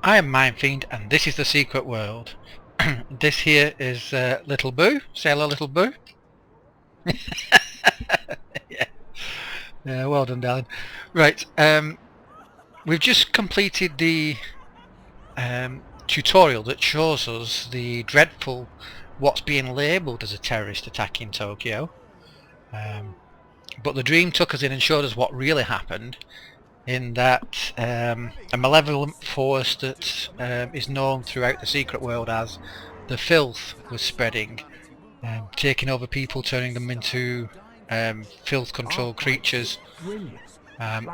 I am Mindfiend and this is the secret world. This here is Little Boo. Say hello, Little Boo. Yeah. Well done, darling. Right, we've just completed the tutorial that shows us the dreadful what's being labelled as a terrorist attack in Tokyo. But the dream took us in and showed us what really happened, in that a malevolent force that is known throughout the secret world as the filth was spreading, taking over people, turning them into filth controlled creatures. And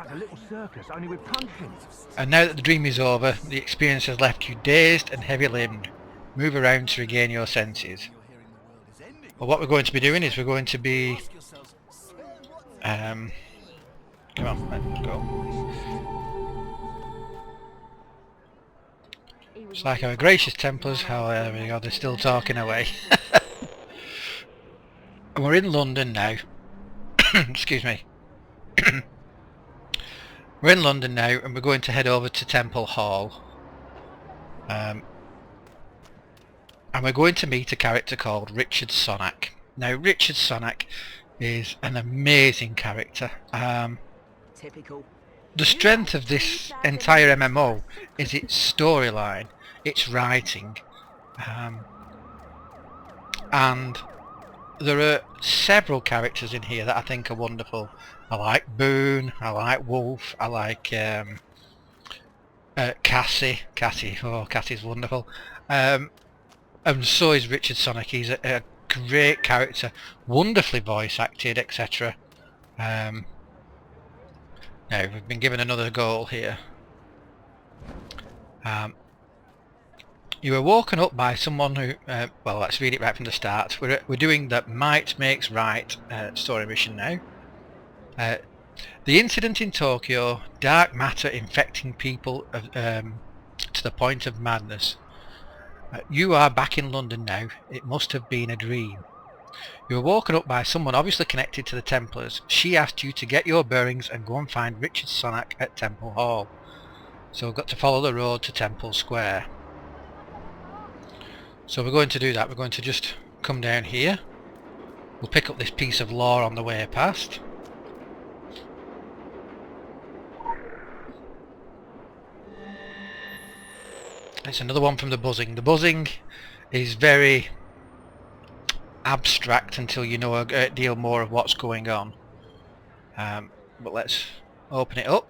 now that the dream is over, the experience has left you dazed and heavy limbed. Move around to regain your senses. Well, what we're going to be doing is we're going to be come on, let's go. It's like our gracious Templars, however, they're still talking away. And we're in London now. Excuse me. We're in London now and we're going to head over to Temple Hall. And we're going to meet a character called Richard Sonak. Now Richard Sonak is an amazing character. Typical. The strength of this entire MMO is its storyline, its writing, and there are several characters in here that I think are wonderful. I like Boone, I like Wolf, I like Cassie. Cassie's wonderful. And so is Richard Sonak. He's a great character, wonderfully voice acted, etc. Now we've been given another goal here. You were woken up by someone who, well, let's read it right from the start. We're doing the Might Makes Right story mission now. The incident in Tokyo, dark matter infecting people to the point of madness. You are back in London now. It must have been a dream. You were woken up by someone obviously connected to the Templars. She asked you to get your bearings and go and find Richard Sonak at Temple Hall. So we've got to follow the road to Temple Square. So we're going to do that. We're going to just come down here. We'll pick up this piece of lore on the way past. It's another one from the buzzing. The buzzing is very abstract until you know a great deal more of what's going on. But let's open it up.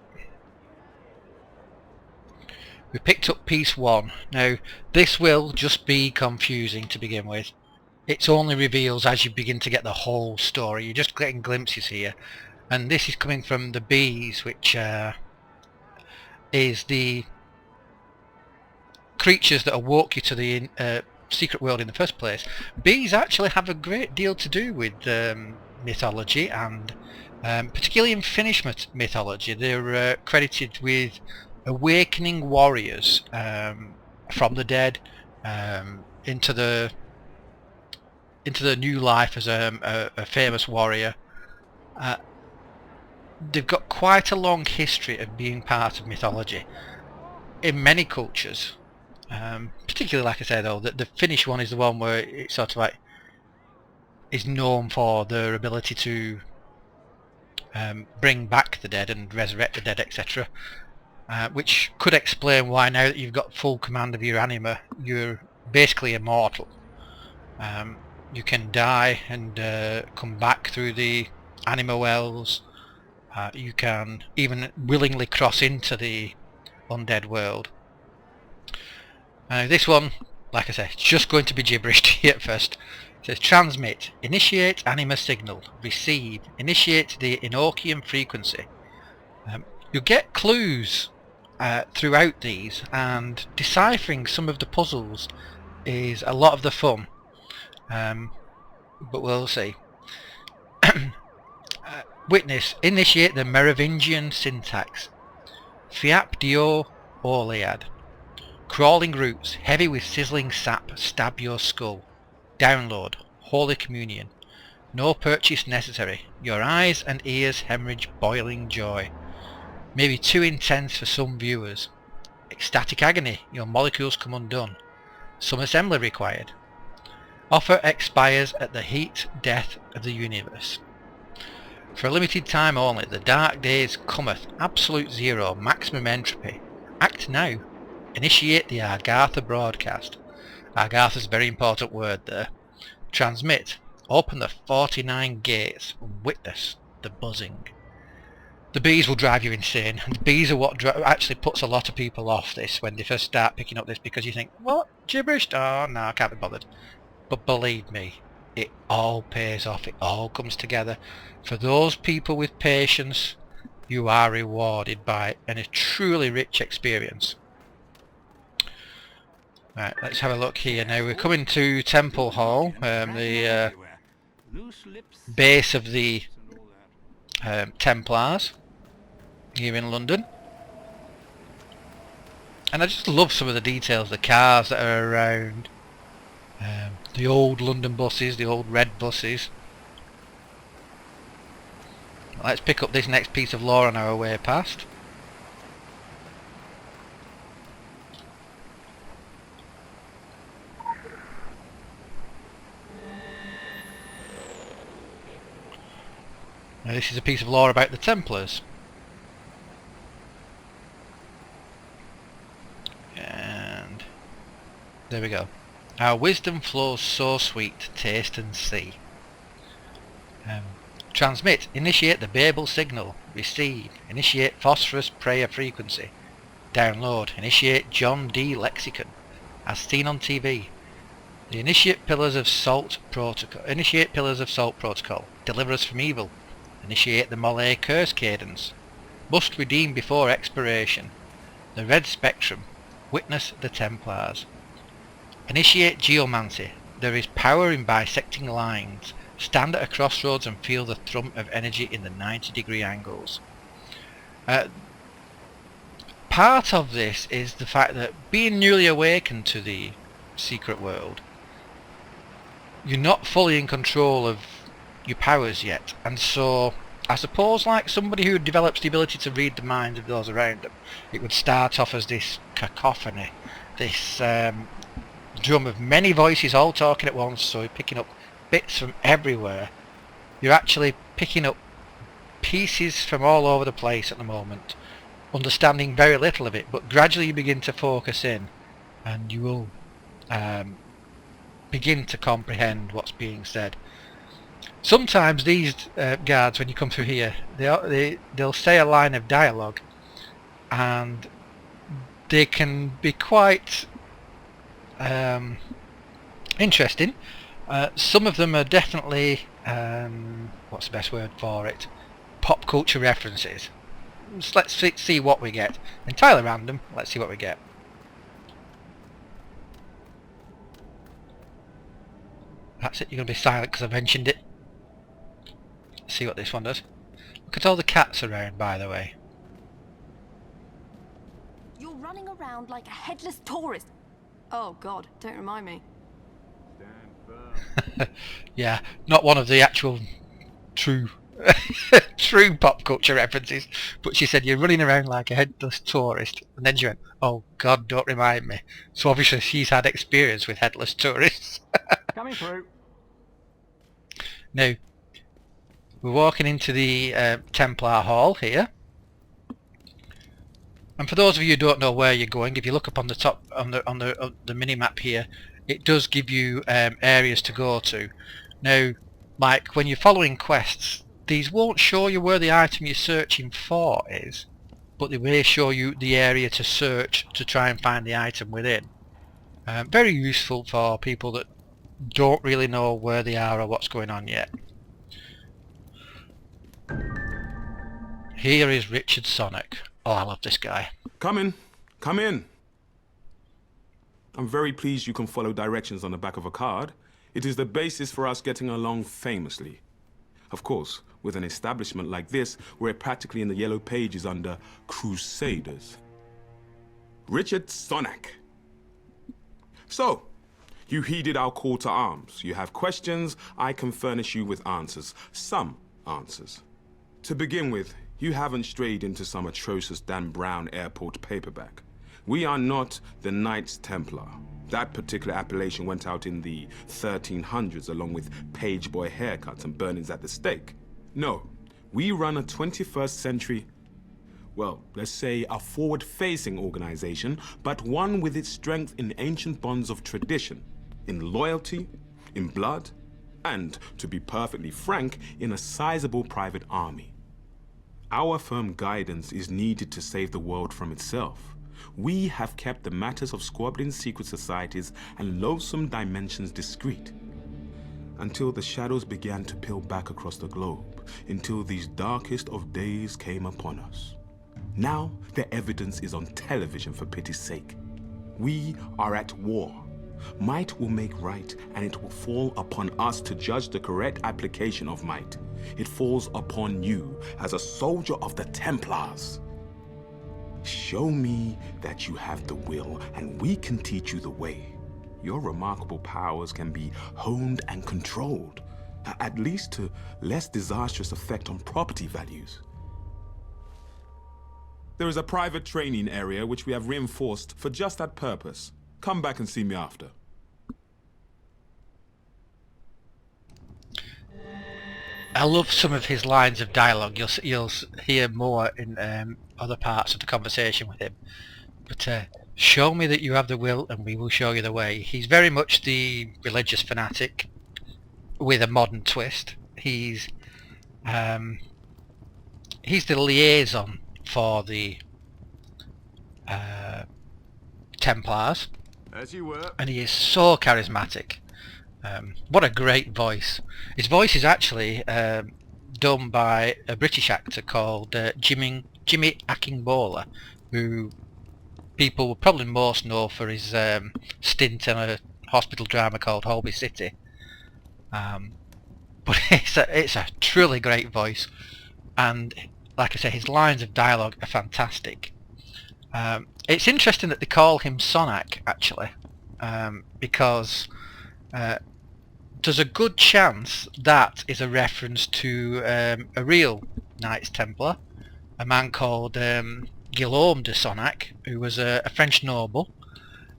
We picked up piece 1. Now this will just be confusing to begin with. It only reveals as you begin to get the whole story. You're just getting glimpses here. And this is coming from the bees, which is the creatures that awoke you to the secret world in the first place. Bees actually have a great deal to do with mythology, and particularly in Finnish mythology. They're credited with awakening warriors from the dead into the new life as a famous warrior. They've got quite a long history of being part of mythology in many cultures. Particularly, like I said, though, the Finnish one is the one where it sort of like is known for their ability to bring back the dead and resurrect the dead, etc. Which could explain why, now that you've got full command of your anima, you're basically immortal. You can die and come back through the anima wells. You can even willingly cross into the undead world. This one, like I said, it's just going to be gibberish to you at first. It says transmit, initiate anima signal, receive, initiate the Enochian frequency. You get clues throughout these, and deciphering some of the puzzles is a lot of the fun. But we'll see. Witness, initiate the Merovingian syntax. Fiap dio Olead. Crawling roots, heavy with sizzling sap, stab your skull. Download, Holy Communion. No purchase necessary. Your eyes and ears hemorrhage boiling joy. Maybe too intense for some viewers. Ecstatic agony, your molecules come undone. Some assembly required. Offer expires at the heat death of the universe. For a limited time only, the dark days cometh, absolute zero, maximum entropy. Act now. Initiate the Agartha broadcast. Agartha's a very important word there. Transmit. Open the 49 gates and witness the buzzing. The bees will drive you insane, and the bees are what actually puts a lot of people off this when they first start picking up this, because you think, what? Gibberish? Oh no, I can't be bothered. But believe me, it all pays off, it all comes together. For those people with patience, you are rewarded by a truly rich experience. Right, let's have a look here now. We're coming to Temple Hall, the base of the Templars here in London. And I just love some of the details, the cars that are around, the old London buses, the old red buses. Let's pick up this next piece of lore on our way past. Now this is a piece of lore about the Templars. And there we go. Our wisdom flows so sweet to taste and see. Transmit. Initiate the Babel signal. Receive. Initiate phosphorus prayer frequency. Download. Initiate John D. lexicon. As seen on TV. The initiate pillars of salt protocol. Initiate pillars of salt protocol. Deliver us from evil. Initiate the Molay curse cadence. Must redeem before expiration. The red spectrum. Witness the Templars. Initiate geomancy. There is power in bisecting lines. Stand at a crossroads and feel the thrum of energy in the 90-degree angles. Part of this is the fact that being newly awakened to the secret world, you're not fully in control of your powers yet, and so I suppose like somebody who develops the ability to read the minds of those around them, it would start off as this cacophony, this drum of many voices all talking at once, so you're picking up bits from everywhere. You're actually picking up pieces from all over the place at the moment, understanding very little of it, but gradually you begin to focus in and you will begin to comprehend what's being said. Sometimes these guards, when you come through here, they'll say a line of dialogue and they can be quite interesting. Some of them are definitely, what's the best word for it, pop culture references. So let's see what we get. Entirely random, let's see what we get. That's it, you're going to be silent because I mentioned it. Let's see what this one does. Look at all the cats around, by the way. You're running around like a headless tourist. Oh god, don't remind me. Yeah, not one of the actual true true pop culture references, but she said you're running around like a headless tourist, and then she went, oh god, don't remind me. So obviously she's had experience with headless tourists. Coming through. Now we're walking into the Templar Hall here, and for those of you who don't know where you're going, if you look up on the top on the mini map here, it does give you areas to go to. Now, like when you're following quests, these won't show you where the item you're searching for is, but they will show you the area to search to try and find the item within. Very useful for people that don't really know where they are or what's going on yet. Here is Richard Sonic. Oh, I love this guy. Come in. Come in. I'm very pleased you can follow directions on the back of a card. It is the basis for us getting along famously. Of course, with an establishment like this, we're practically in the yellow pages under Crusaders. Richard Sonic. So, you heeded our call to arms. You have questions, I can furnish you with answers. Some answers. To begin with, you haven't strayed into some atrocious Dan Brown airport paperback. We are not the Knights Templar. That particular appellation went out in the 1300s along with page boy haircuts and burnings at the stake. No, we run a 21st century, well, let's say a forward-facing organization, but one with its strength in ancient bonds of tradition, in loyalty, in blood, and, to be perfectly frank, in a sizable private army. Our firm guidance is needed to save the world from itself. We have kept the matters of squabbling secret societies and loathsome dimensions discreet, until the shadows began to peel back across the globe, until these darkest of days came upon us. Now, the evidence is on television, for pity's sake. We are at war. Might will make right, and it will fall upon us to judge the correct application of might. It falls upon you as a soldier of the Templars. Show me that you have the will, and we can teach you the way. Your remarkable powers can be honed and controlled, at least to less disastrous effect on property values. There is a private training area which we have reinforced for just that purpose. Come back and see me after. I love some of his lines of dialogue. You'll hear more in other parts of the conversation with him. But show me that you have the will and we will show you the way. He's very much the religious fanatic with a modern twist. He's the liaison for the Templars. As you were. And he is so charismatic. What a great voice. His voice is actually done by a British actor called Jimmy Akingbola, who people will probably most know for his stint in a hospital drama called Holby City. But it's a truly great voice, and like I say, his lines of dialogue are fantastic. It's interesting that they call him Sonak, actually, because there's a good chance that is a reference to a real Knights Templar, a man called Guillaume de Sonac, who was a French noble.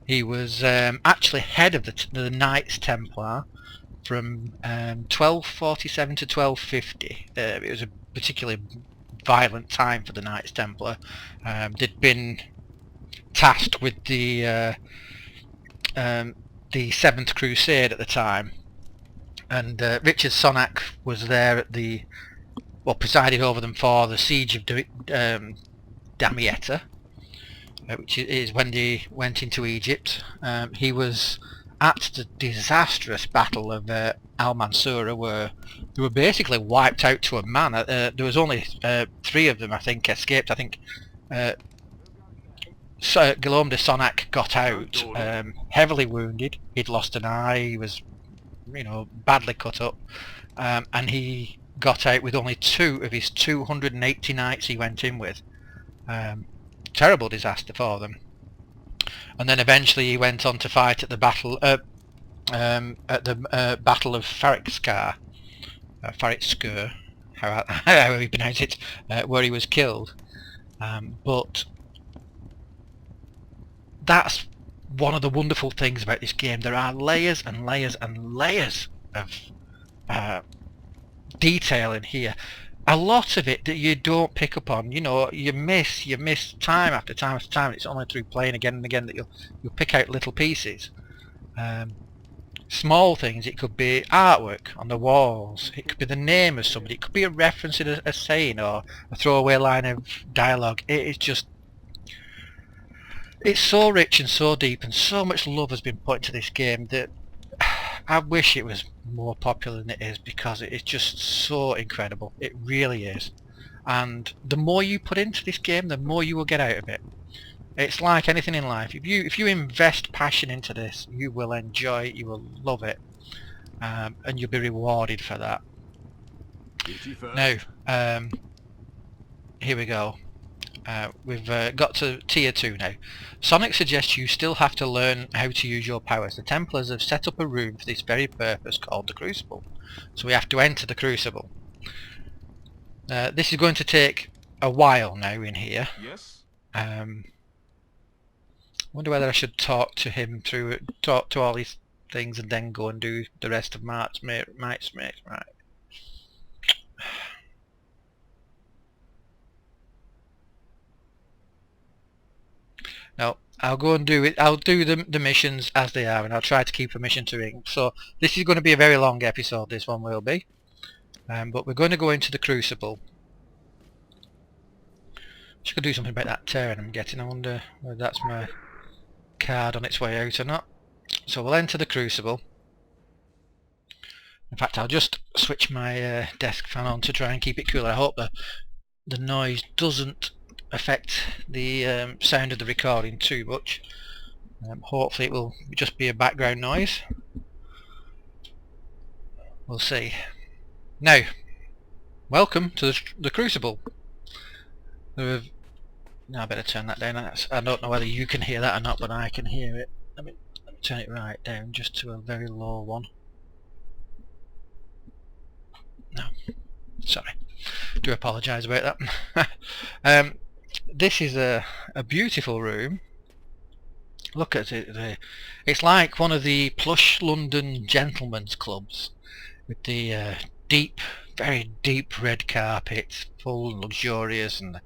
He was actually head of the Knights Templar from 1247 to 1250. It was a particularly violent time for the Knights Templar. They'd been tasked with the Seventh Crusade at the time, and Richard Sonac was there at presided over them for the siege of Damietta, which is when they went into Egypt. He was at the disastrous battle of Al Mansura, where they were basically wiped out to a man. There was only 3 of them, I think, escaped. I think Guillaume de Sonac got out, heavily wounded. He'd lost an eye. He was, badly cut up, and he got out with only 2 of his 280 knights he went in with. Terrible disaster for them. And then eventually he went on to fight at the battle Battle of Farixkar, however you pronounce it, where he was killed. But that's one of the wonderful things about this game. There are layers and layers and layers of detail in here. A lot of it that you don't pick up on, you miss time after time after time. It's only through playing again and again that you'll pick out little pieces. Small things. It could be artwork on the walls. It could be the name of somebody. It could be a reference to a saying or a throwaway line of dialogue. It's so rich and so deep, and so much love has been put into this game that I wish it was more popular than it is, because it is just so incredible. It really is. And the more you put into this game, the more you will get out of it. It's like anything in life. If you invest passion into this, you will enjoy it, you will love it, and you'll be rewarded for that. Now, here we go. We've got to tier 2 now. Sonic suggests you still have to learn how to use your powers. The Templars have set up a room for this very purpose called the Crucible. So we have to enter the Crucible. This is going to take a while now in here. Yes? Wonder whether I should talk to him through it, talk to all these things and then go and do the rest of Might's Mate, right. No, I'll go and do it. I'll do the missions as they are, and I'll try to keep a mission to ring. So this is going to be a very long episode, this one will be. But we're going to go into the Crucible. Just going to do something about that turn I'm getting. I wonder whether that's my card on its way out or not. So we'll enter the Crucible. In fact, I'll just switch my desk fan on to try and keep it cooler. I hope the noise doesn't affect the sound of the recording too much. Hopefully it will just be a background noise. We'll see. Now, welcome to the Crucible. Now I better turn that down. I don't know whether you can hear that or not, but I can hear it. Let me turn it right down just to a very low one. No, sorry. Do apologise about that. This is a beautiful room. Look at it. It's like one of the plush London gentlemen's clubs with the very deep red carpet, full and luxurious, and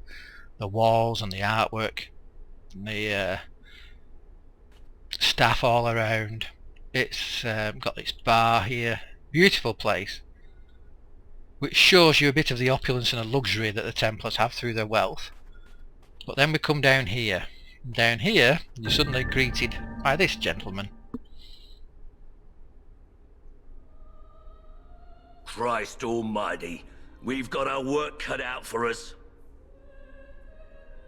the walls and the artwork and the staff all around. It's got its bar here. Beautiful place, which shows you a bit of the opulence and the luxury that the Templars have through their wealth. But then we come down here. Down here, you're suddenly greeted by this gentleman. Christ almighty, we've got our work cut out for us.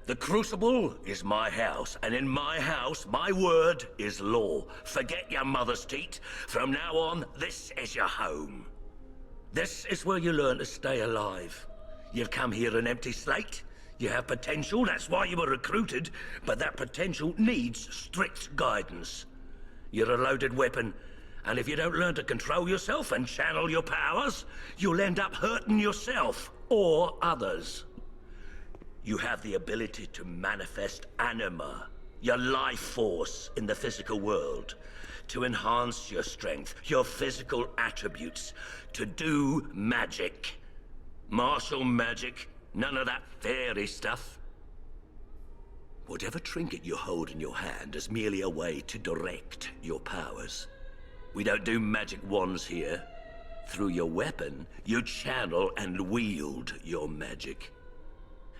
The Crucible is my house, and in my house, my word is law. Forget your mother's teat. From now on, this is your home. This is where you learn to stay alive. You've come here an empty slate. You have potential, that's why you were recruited, but that potential needs strict guidance. You're a loaded weapon, and if you don't learn to control yourself and channel your powers, you'll end up hurting yourself or others. You have the ability to manifest anima, your life force in the physical world, to enhance your strength, your physical attributes, to do magic. Martial magic, none of that fairy stuff. Whatever trinket you hold in your hand is merely a way to direct your powers. We don't do magic wands here. Through your weapon, you channel and wield your magic.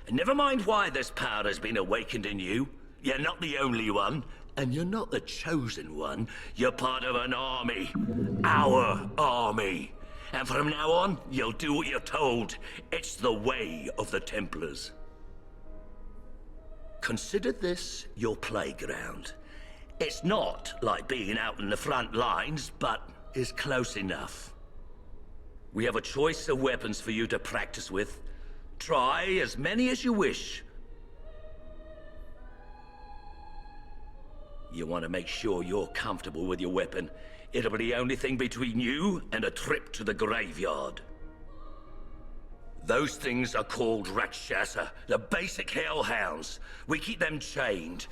And never mind why this power has been awakened in you. You're not the only one, and you're not the chosen one. You're part of an army. Our army. And from now on, you'll do what you're told. It's the way of the Templars. Consider this your playground. It's not like being out in the front lines, but is close enough. We have a choice of weapons for you to practice with. Try as many as you wish. You want to make sure you're comfortable with your weapon. It'll be the only thing between you and a trip to the graveyard. Those things are called Rakshasa, the basic hellhounds. We keep them chained.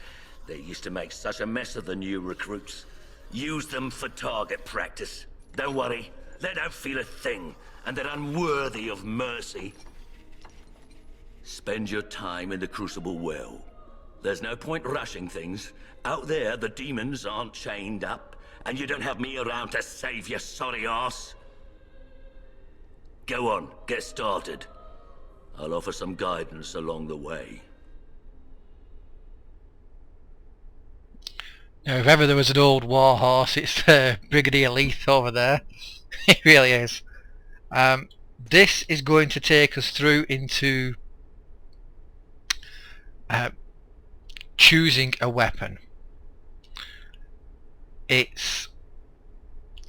They used to make such a mess of the new recruits. Use them for target practice. Don't worry, they don't feel a thing, and they're unworthy of mercy. Spend your time in the Crucible well. There's no point rushing things. Out there, the demons aren't chained up, and you don't have me around to save your sorry ass. Go on, get started. I'll offer some guidance along the way. Now, if ever there was an old war horse, it's Brigadier Leith over there. It really is. This is going to take us through into choosing a weapon. It's,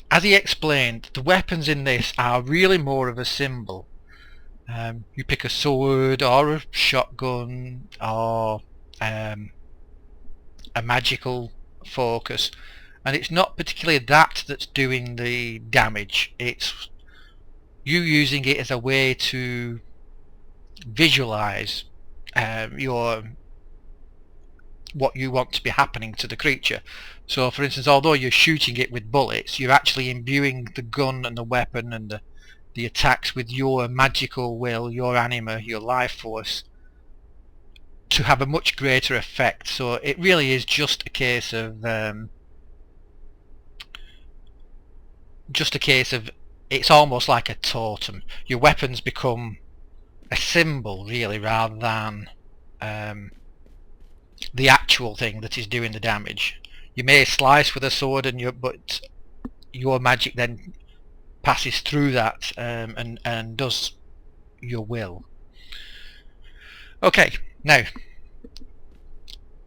as he explained, the weapons in this are really more of a symbol. You pick a sword or a shotgun or a magical focus, and it's not particularly that that's doing the damage. It's you using it as a way to visualize your what you want to be happening to the creature. So for instance, although you're shooting it with bullets, you're actually imbuing the gun and the weapon and the attacks with your magical will, your anima, your life force, to have a much greater effect. So it really is just a case of it's almost like a totem. Your weapons become a symbol really, rather than the actual thing that is doing the damage. You may slice with a sword, but your magic then passes through that and does your will. Okay, now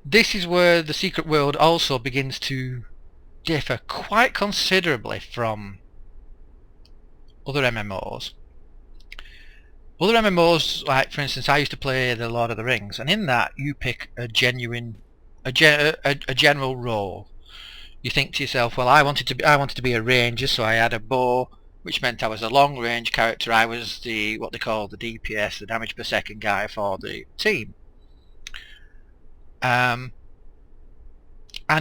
this is where the Secret World also begins to differ quite considerably from other MMOs. Other MMOs, like for instance, I used to play the Lord of the Rings, and in that you pick a general role. You think to yourself, well, I wanted to be a ranger, so I had a bow, which meant I was a long range character. I was what they call the DPS, the damage per second guy for the team. And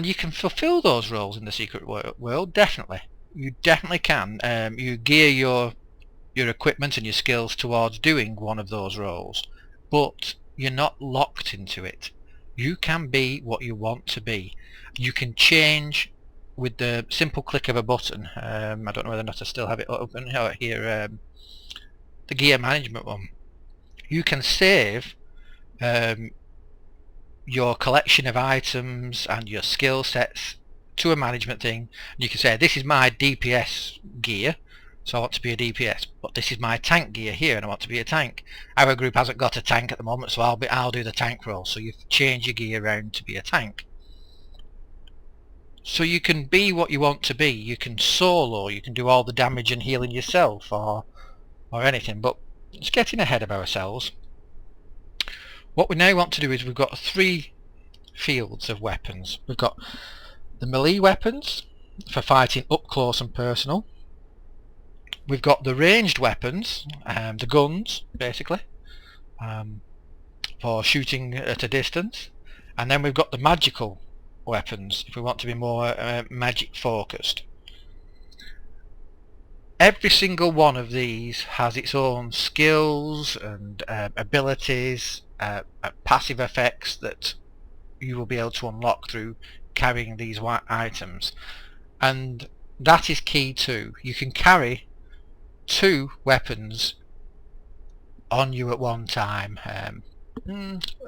you can fulfill those roles in the Secret World, definitely. You definitely can. You gear your equipment and your skills towards doing one of those roles, but you're not locked into it. You can be what you want to be. You can change with the simple click of a button. I don't know whether or not I still have it open here, the gear management one. You can save your collection of items and your skill sets to a management thing. You can say, this is my DPS gear, so I want to be a DPS, but this is my tank gear here and I want to be a tank. Our group hasn't got a tank at the moment, so I'll do the tank role. So you change your gear around to be a tank. So you can be what you want to be. You can solo, you can do all the damage and healing yourself, or anything, but it's getting ahead of ourselves. What we now want to do is we've got 3 fields of weapons. We've got the melee weapons for fighting up close and personal. We've got the ranged weapons, the guns basically, for shooting at a distance, and then we've got the magical weapons if we want to be more magic focused. Every single one of these has its own skills and abilities, passive effects that you will be able to unlock through carrying these items, and that is key too. You can carry 2 weapons on you at one time.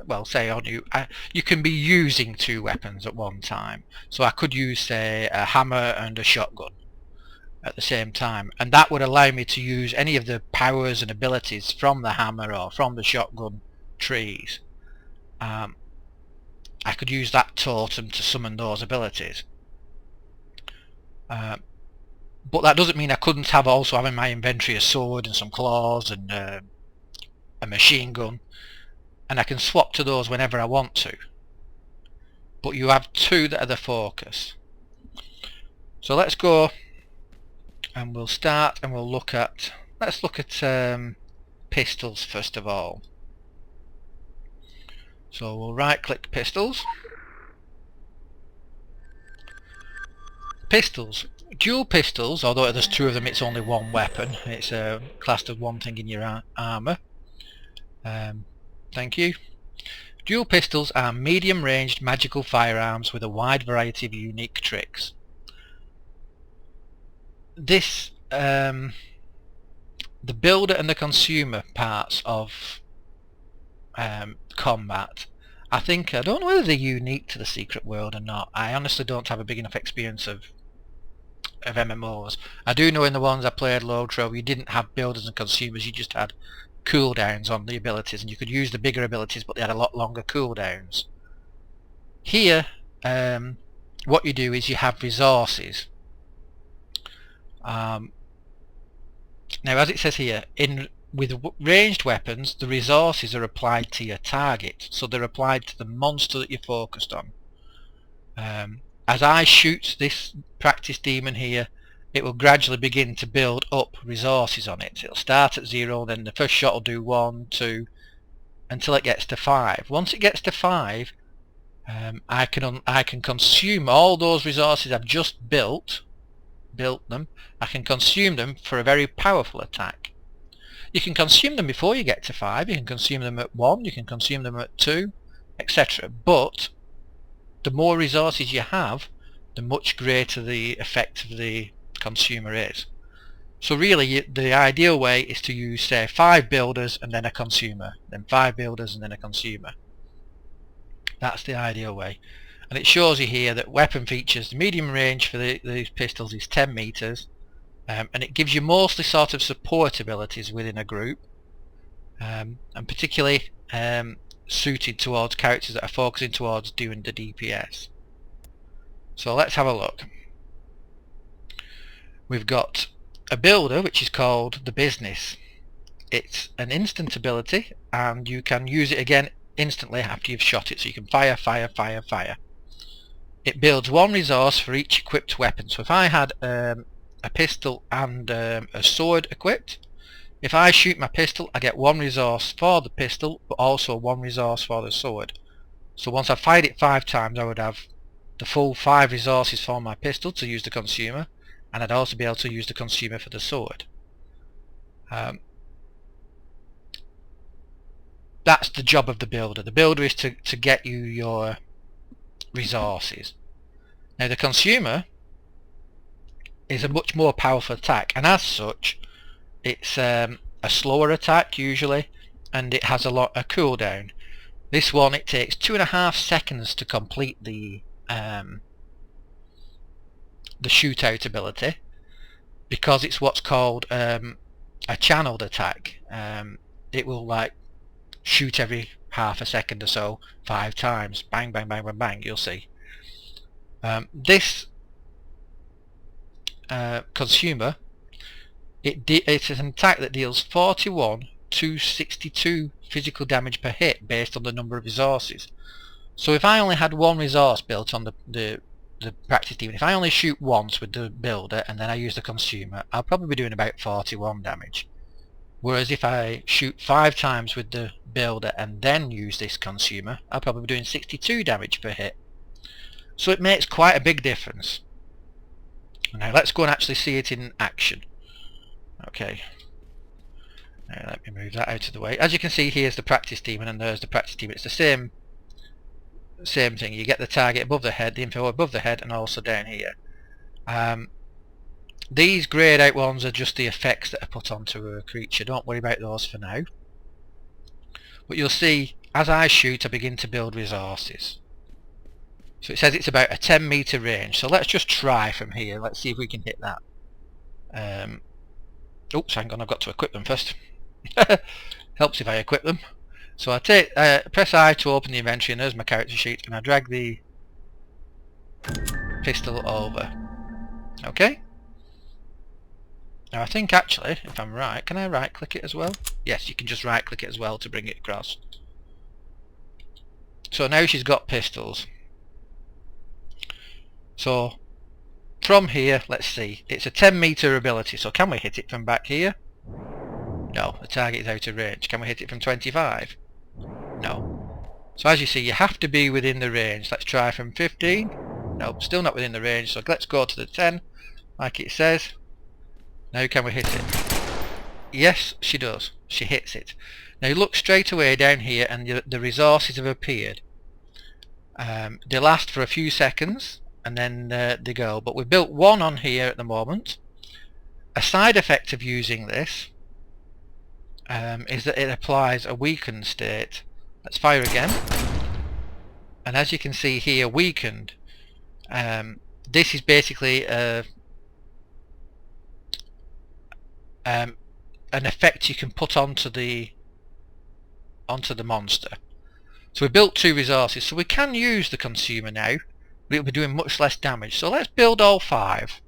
Well, say on you, you can be using 2 weapons at one time. So I could use, say, a hammer and a shotgun at the same time, and that would allow me to use any of the powers and abilities from the hammer or from the shotgun trees. I could use that totem to summon those abilities. But that doesn't mean I couldn't also have in my inventory a sword and some claws and a machine gun, and I can swap to those whenever I want to. But you have 2 that are the focus. So let's go and we'll start and we'll look at, let's look at pistols first of all. So we'll right click pistols. Pistols. Dual pistols, although there's 2 of them, it's only 1 weapon. It's classed as 1 thing in your armour. Thank you. Dual pistols are medium-ranged magical firearms with a wide variety of unique tricks. This, the builder and the consumer parts of combat, I don't know whether they're unique to the Secret World or not. I honestly don't have a big enough experience of MMOs. I do know in the ones I played walkthru, you didn't have builders and consumers, you just had cooldowns on the abilities, and you could use the bigger abilities, but they had a lot longer cooldowns. Here, what you do is you have resources. Now, as it says here, with ranged weapons, the resources are applied to your target, so they're applied to the monster that you're focused on. As I shoot this practice demon here, it will gradually begin to build up resources on it. It'll start at 0, then the first shot will do 1, 2, until it gets to 5. Once it gets to 5, I can consume all those resources I've just built them. I can consume them for a very powerful attack. You can consume them before you get to 5, you can consume them at 1, you can consume them at 2, etc. But the more resources you have, the much greater the effect of the consumer is. So really the ideal way is to use, say, 5 builders and then a consumer, then 5 builders and then a consumer. That's the ideal way. And it shows you here that weapon features, the medium range for these pistols is 10 meters, and it gives you mostly sort of support abilities within a group, and particularly suited towards characters that are focusing towards doing the DPS. So let's have a look. We've got a builder which is called the business. It's an instant ability and you can use it again instantly after you've shot it, so you can fire, fire, fire, fire. It builds 1 resource for each equipped weapon. So if I had a pistol and a sword equipped, if I shoot my pistol I get 1 resource for the pistol but also 1 resource for the sword. So once I've fired it 5 times I would have the full 5 resources for my pistol to use the consumer, and I'd also be able to use the consumer for the sword. That's the job of the builder. The builder is to get you your resources. Now the consumer is a much more powerful attack, and as such it's a slower attack usually, and it has a cooldown. This one, it takes 2.5 seconds to complete the shootout ability, because it's what's called a channeled attack. It will like shoot every half a second or so, 5 times, bang bang bang bang bang, you'll see. This consumer, it's an attack that deals 41 to 62 physical damage per hit based on the number of resources. So if I only had 1 resource built on the practice demon, if I only shoot once with the builder and then I use the consumer, I'll probably be doing about 41 damage. Whereas if I shoot 5 times with the builder and then use this consumer, I'll probably be doing 62 damage per hit. So it makes quite a big difference. Now let's go and actually see it in action. Okay. Now let me move that out of the way. As you can see, here's the practice demon and there's the practice demon. It's the same thing. You get the target above the head, the info above the head, and also down here. These greyed out ones are just the effects that are put onto a creature. Don't worry about those for now. But you'll see, as I shoot, I begin to build resources. So it says it's about a 10 meter range. So let's just try from here. Let's see if we can hit that. Oops, hang on, I've got to equip them first. Helps if I equip them. So I press I to open the inventory, and there's my character sheet, and I drag the pistol over. Okay. Now I think actually, if I'm right, can I right click it as well? Yes, you can just right click it as well to bring it across. So now she's got pistols. So from here, let's see, it's a 10 meter ability, so can we hit it from back here? No, the target is out of range. Can we hit it from 25? No. So as you see, you have to be within the range. Let's try from 15. Nope, still not within the range, so let's go to the 10, like it says. Now can we hit it? Yes, she does. She hits it. Now look straight away down here, and the resources have appeared. They last for a few seconds, and then they go. But we've built 1 on here at the moment. A side effect of using this is that it applies a weakened state. Let's fire again, and as you can see here, weakened, this is basically an effect you can put onto the monster. So we built 2 resources, so we can use the consumer now, but it'll be doing much less damage. So let's build all 5.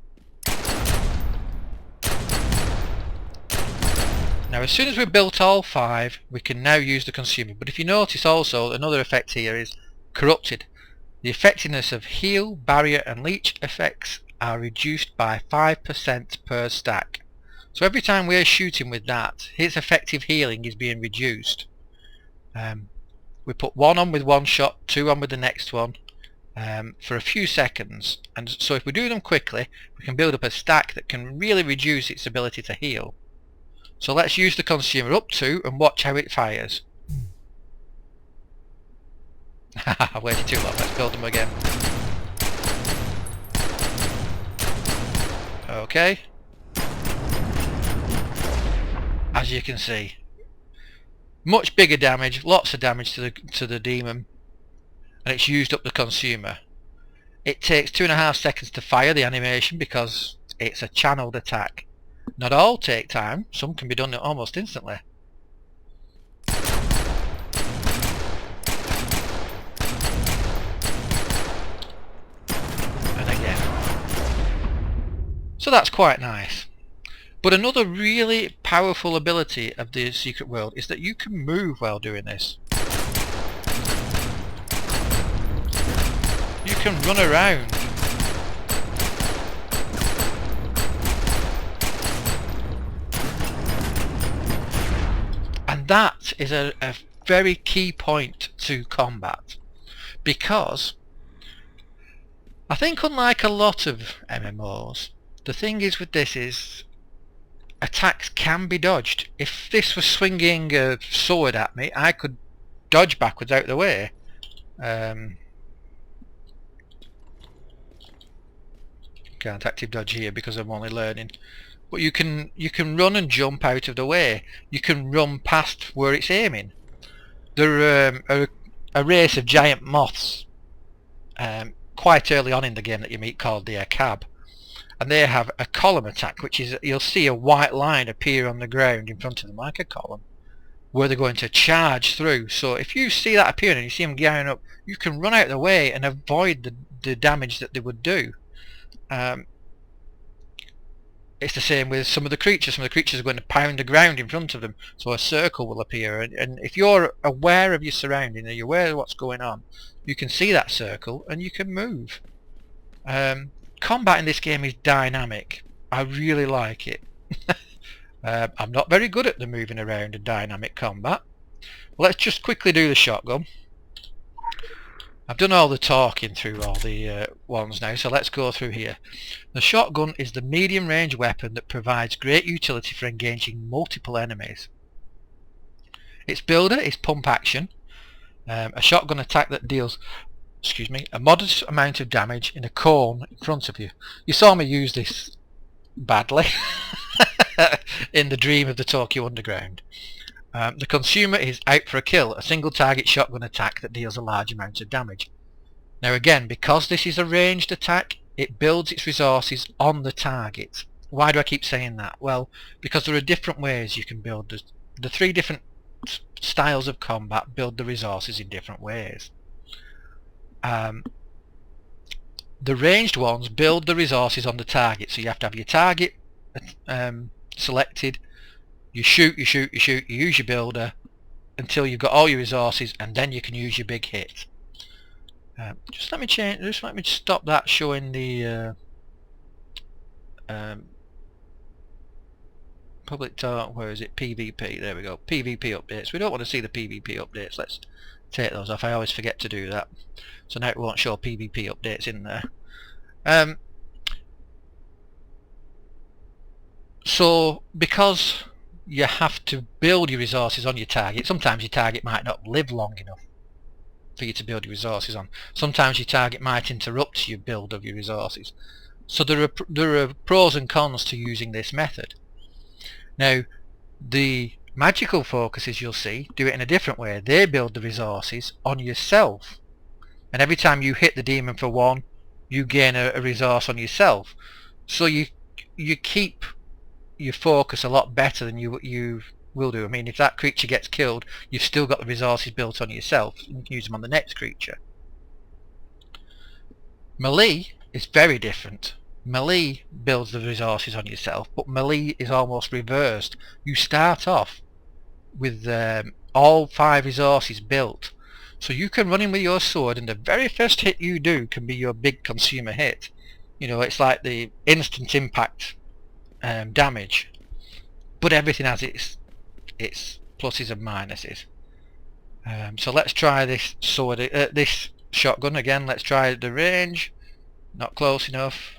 Now as soon as we've built all 5, we can now use the consumer. But if you notice also, another effect here is corrupted. The effectiveness of heal, barrier and leech effects are reduced by 5% per stack. So every time we're shooting with that, his effective healing is being reduced. We put 1 on with one shot, 2 on with the next one, for a few seconds, and so if we do them quickly we can build up a stack that can really reduce its ability to heal. So let's use the consumer up to and watch how it fires. I waited too long, let's build them again. Okay. As you can see, much bigger damage, lots of damage to the demon, and it's used up the consumer. It takes 2.5 seconds to fire the animation because it's a channeled attack. Not all take time, some can be done almost instantly. And again. So that's quite nice. But another really powerful ability of the Secret World is that you can move while doing this. You can run around. And that is a very key point to combat, because I think unlike a lot of MMOs, the thing is with this is attacks can be dodged. If this was swinging a sword at me, I could dodge backwards out the way. Can't active dodge here because I'm only learning. But you can run and jump out of the way. You can run past where it's aiming. There are a race of giant moths quite early on in the game that you meet called the cab. And they have a column attack, which is you'll see a white line appear on the ground in front of them like a column, where they're going to charge through. So if you see that appearing and you see them going up, you can run out of the way and avoid the damage that they would do. It's the same with some of the creatures. Some of the creatures are going to pound the ground in front of them, so a circle will appear, and if you're aware of your surrounding and you're aware of what's going on, you can see that circle and you can move. Combat in this game is dynamic. I really like it. I'm not very good at the moving around and dynamic combat. Let's just quickly do the shotgun. I've done all the talking through all the ones now, so let's go through here. The shotgun is the medium range weapon that provides great utility for engaging multiple enemies. Its builder is pump action, a shotgun attack that deals a modest amount of damage in a cone in front of you. You saw me use this badly in the Dream of the Tokyo Underground. The consumer is out for a kill, a single target shotgun attack that deals a large amount of damage. Now again, because this is a ranged attack, it builds its resources on the target. Why do I keep saying that? Well, because there are different ways you can build the 3 different styles of combat build the resources in different ways. The ranged ones build the resources on the target, so you have to have your target selected. You shoot, you use your builder until you've got all your resources, and then you can use your big hit. Just let me stop that showing the public talk. Where is it? PvP. There we go. PvP updates. We don't want to see the PvP updates. Let's take those off. I always forget to do that. So now it won't show PvP updates in there. So because you have to build your resources on your target, sometimes your target might not live long enough for you to build your resources on. Sometimes your target might interrupt your build of your resources. So there are pros and cons to using this method. Now the magical focuses, you'll see, do it in a different way. They build the resources on yourself, and every time you hit the demon for 1, you gain a resource on yourself. So you keep your focus a lot better than you will do. I mean, if that creature gets killed, you've still got the resources built on yourself. You can use them on the next creature. Melee is very different. Melee builds the resources on yourself, but melee is almost reversed. You start off with all 5 resources built, so you can run in with your sword, and the very first hit you do can be your big consumer hit. You know, it's like the instant impact damage, but everything has its pluses and minuses. So let's try this sword, this shotgun again. Let's try the range. Not close enough.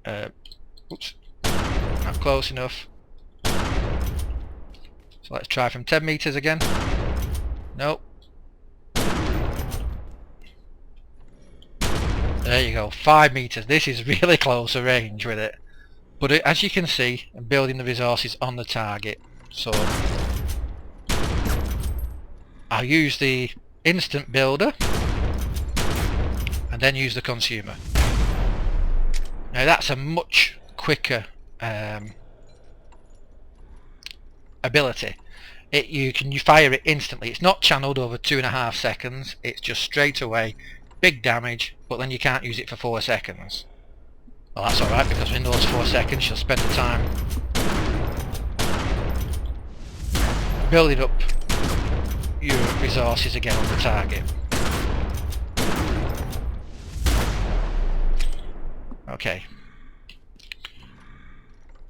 Oops. Not close enough. So let's try from 10 meters again. Nope. There you go, 5 meters. This is really close a range with it. But as you can see, I'm building the resources on the target. So I'll use the instant builder and then use the consumer. Now that's a much quicker ability. You fire it instantly. It's not channeled over 2.5 seconds. It's just straight away, big damage, but then you can't use it for 4 seconds. Well, that's alright, because in those 4 seconds you'll spend the time building up your resources again on the target. Okay.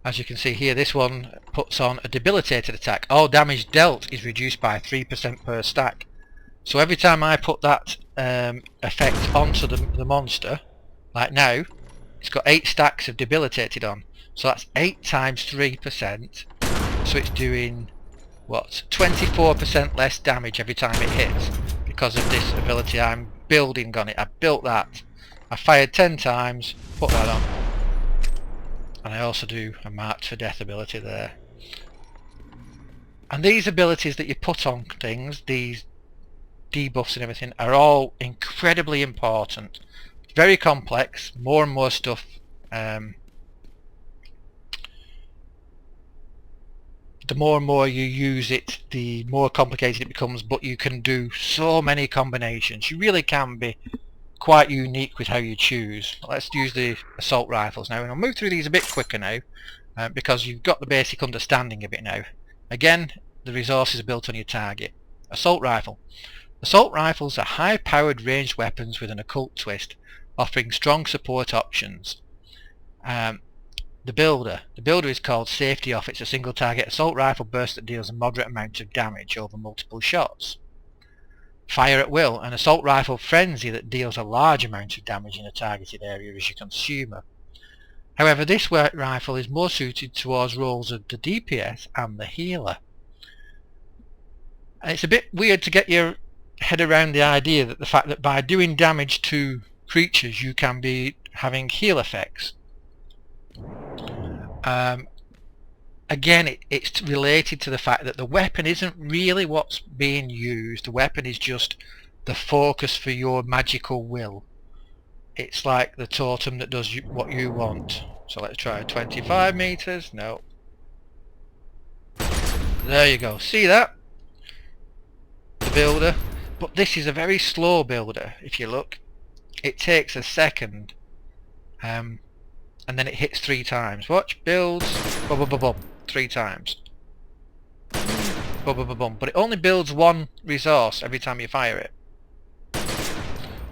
As you can see here, this one puts on a debilitated attack. All damage dealt is reduced by 3% per stack. So every time I put that effect onto the monster, like now, it's got 8 stacks of debilitated on. So that's 8 times 3%. So it's doing, what, 24% less damage every time it hits. Because of this ability I'm building on it. I built that. I fired 10 times, put that on. And I also do a marked for death ability there. And these abilities that you put on things, these debuffs and everything, are all incredibly important. Very complex, more and more stuff. The more and more you use it, the more complicated it becomes, but you can do so many combinations. You really can be quite unique with how you choose. Let's use the assault rifles now, and I'll move through these a bit quicker now, because you've got the basic understanding of it now. Again, the resources are built on your target. Assault rifle. Assault rifles are high-powered ranged weapons with an occult twist, offering strong support options. The builder is called Safety Off. It's a single target assault rifle burst that deals a moderate amount of damage over multiple shots. Fire at will, an assault rifle frenzy that deals a large amount of damage in a targeted area as your consumer. However, this rifle is more suited towards roles of the DPS and the healer. And it's a bit weird to get your head around the idea that the fact that by doing damage to creatures you can be having heal effects. Again, it's related to the fact that the weapon isn't really what's being used. The weapon is just the focus for your magical will. It's like the totem that does what you want. So let's try 25 meters. No. There you go. See that? The builder. But this is a very slow builder, if you look. It takes a second. And then it hits 3 times. Watch. Builds. Boom, boom, boom, boom. 3 times. Boom, boom, boom, boom. But it only builds 1 resource every time you fire it.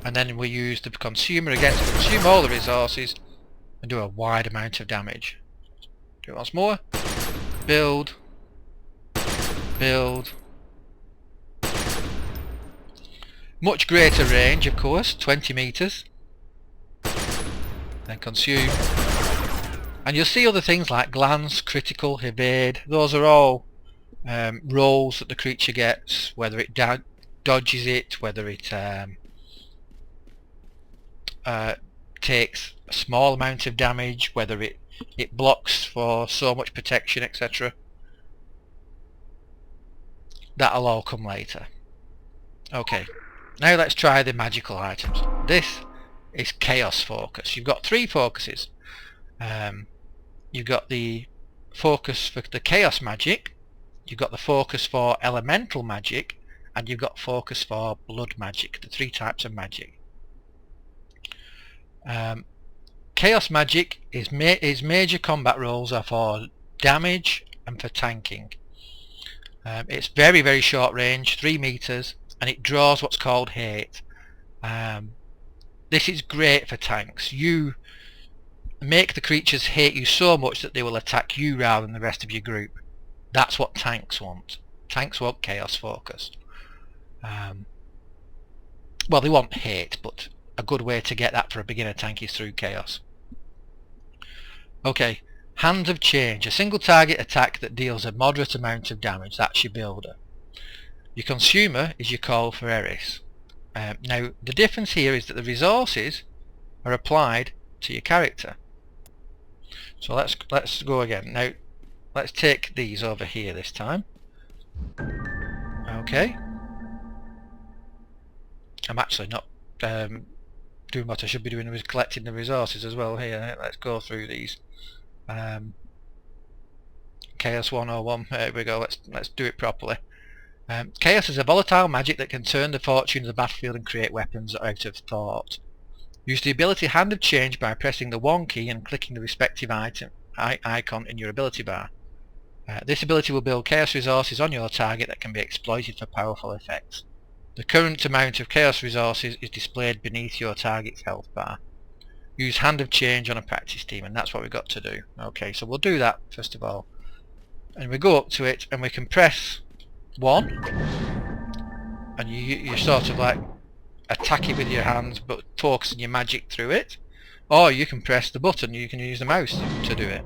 And then we use the consumer again to consume all the resources and do a wide amount of damage. Do it once more. Build. Build. Much greater range, of course. 20 meters. Then consume. And you'll see other things like glance, critical, evade. Those are all rolls that the creature gets, whether it dodges it, whether it takes a small amount of damage, whether it blocks for so much protection, etc. That'll all come later. Okay, now let's try the magical items. This is Chaos Focus. You've got 3 focuses. You've got the focus for the Chaos magic, you've got the focus for Elemental magic, and you've got focus for Blood magic, the 3 types of magic. Chaos magic is major combat rolls are for damage and for tanking. It's very, very short range, 3 meters, and it draws what's called hate. This is great for tanks. You make the creatures hate you so much that they will attack you rather than the rest of your group. That's what tanks want. Tanks want Chaos Focus. Well, they want hate, but a good way to get that for a beginner tank is through chaos. Okay, Hands of Change, a single target attack that deals a moderate amount of damage. That's your builder. Your consumer is your call for Eris. Now the difference here is that the resources are applied to your character. So let's go again. Now let's take these over here this time. Okay. I'm actually not doing what I should be doing with collecting the resources as well here. Let's go through these. Chaos 101. Here we go. Let's do it properly. Chaos is a volatile magic that can turn the fortune of the battlefield and create weapons out of thought. Use the ability Hand of Change by pressing the 1 key and clicking the respective icon in your ability bar. This ability will build chaos resources on your target that can be exploited for powerful effects. The current amount of chaos resources is displayed beneath your target's health bar. Use Hand of Change on a practice team, and that's what we've got to do. Okay, so we'll do that first of all. And we go up to it and we can press 1, and you sort of like attack it with your hands but focusing your magic through it, or you can press the button, you can use the mouse to do it.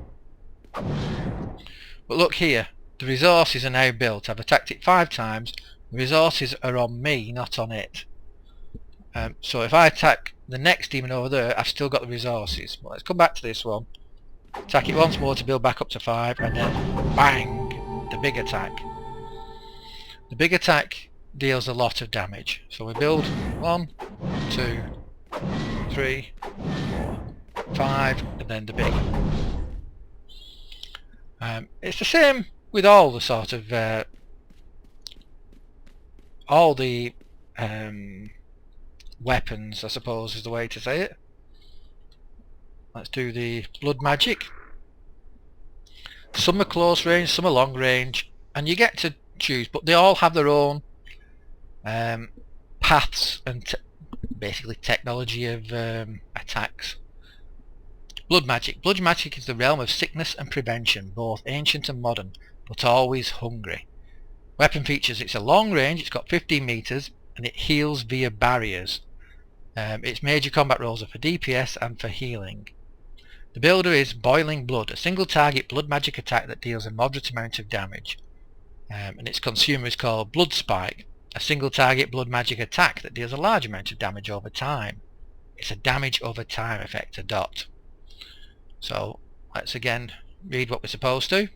But look here, the resources are now built. I've attacked it 5 times, the resources are on me, not on it. So if I attack the next demon over there, I've still got the resources. Well, let's come back to this one, attack it once more to build back up to 5, and then bang, the big attack. The big attack deals a lot of damage. So we build 1, 2, 3, 4, 5, and then the big. It's the same with all the sort of all the weapons, I suppose is the way to say it. Let's do the blood magic. Some are close range, some are long range, and you get to choose, but they all have their own paths and basically technology of attacks. Blood magic. Blood magic is the realm of sickness and prevention, both ancient and modern, but always hungry. Weapon features: it's a long range, it's got 15 meters, and it heals via barriers. Its major combat roles are for DPS and for healing. The builder is Boiling Blood, a single target blood magic attack that deals a moderate amount of damage. And its consumer is called Blood Spike, a single target blood magic attack that deals a large amount of damage over time. It's a damage over time effect, a dot. So let's again read what we're supposed to.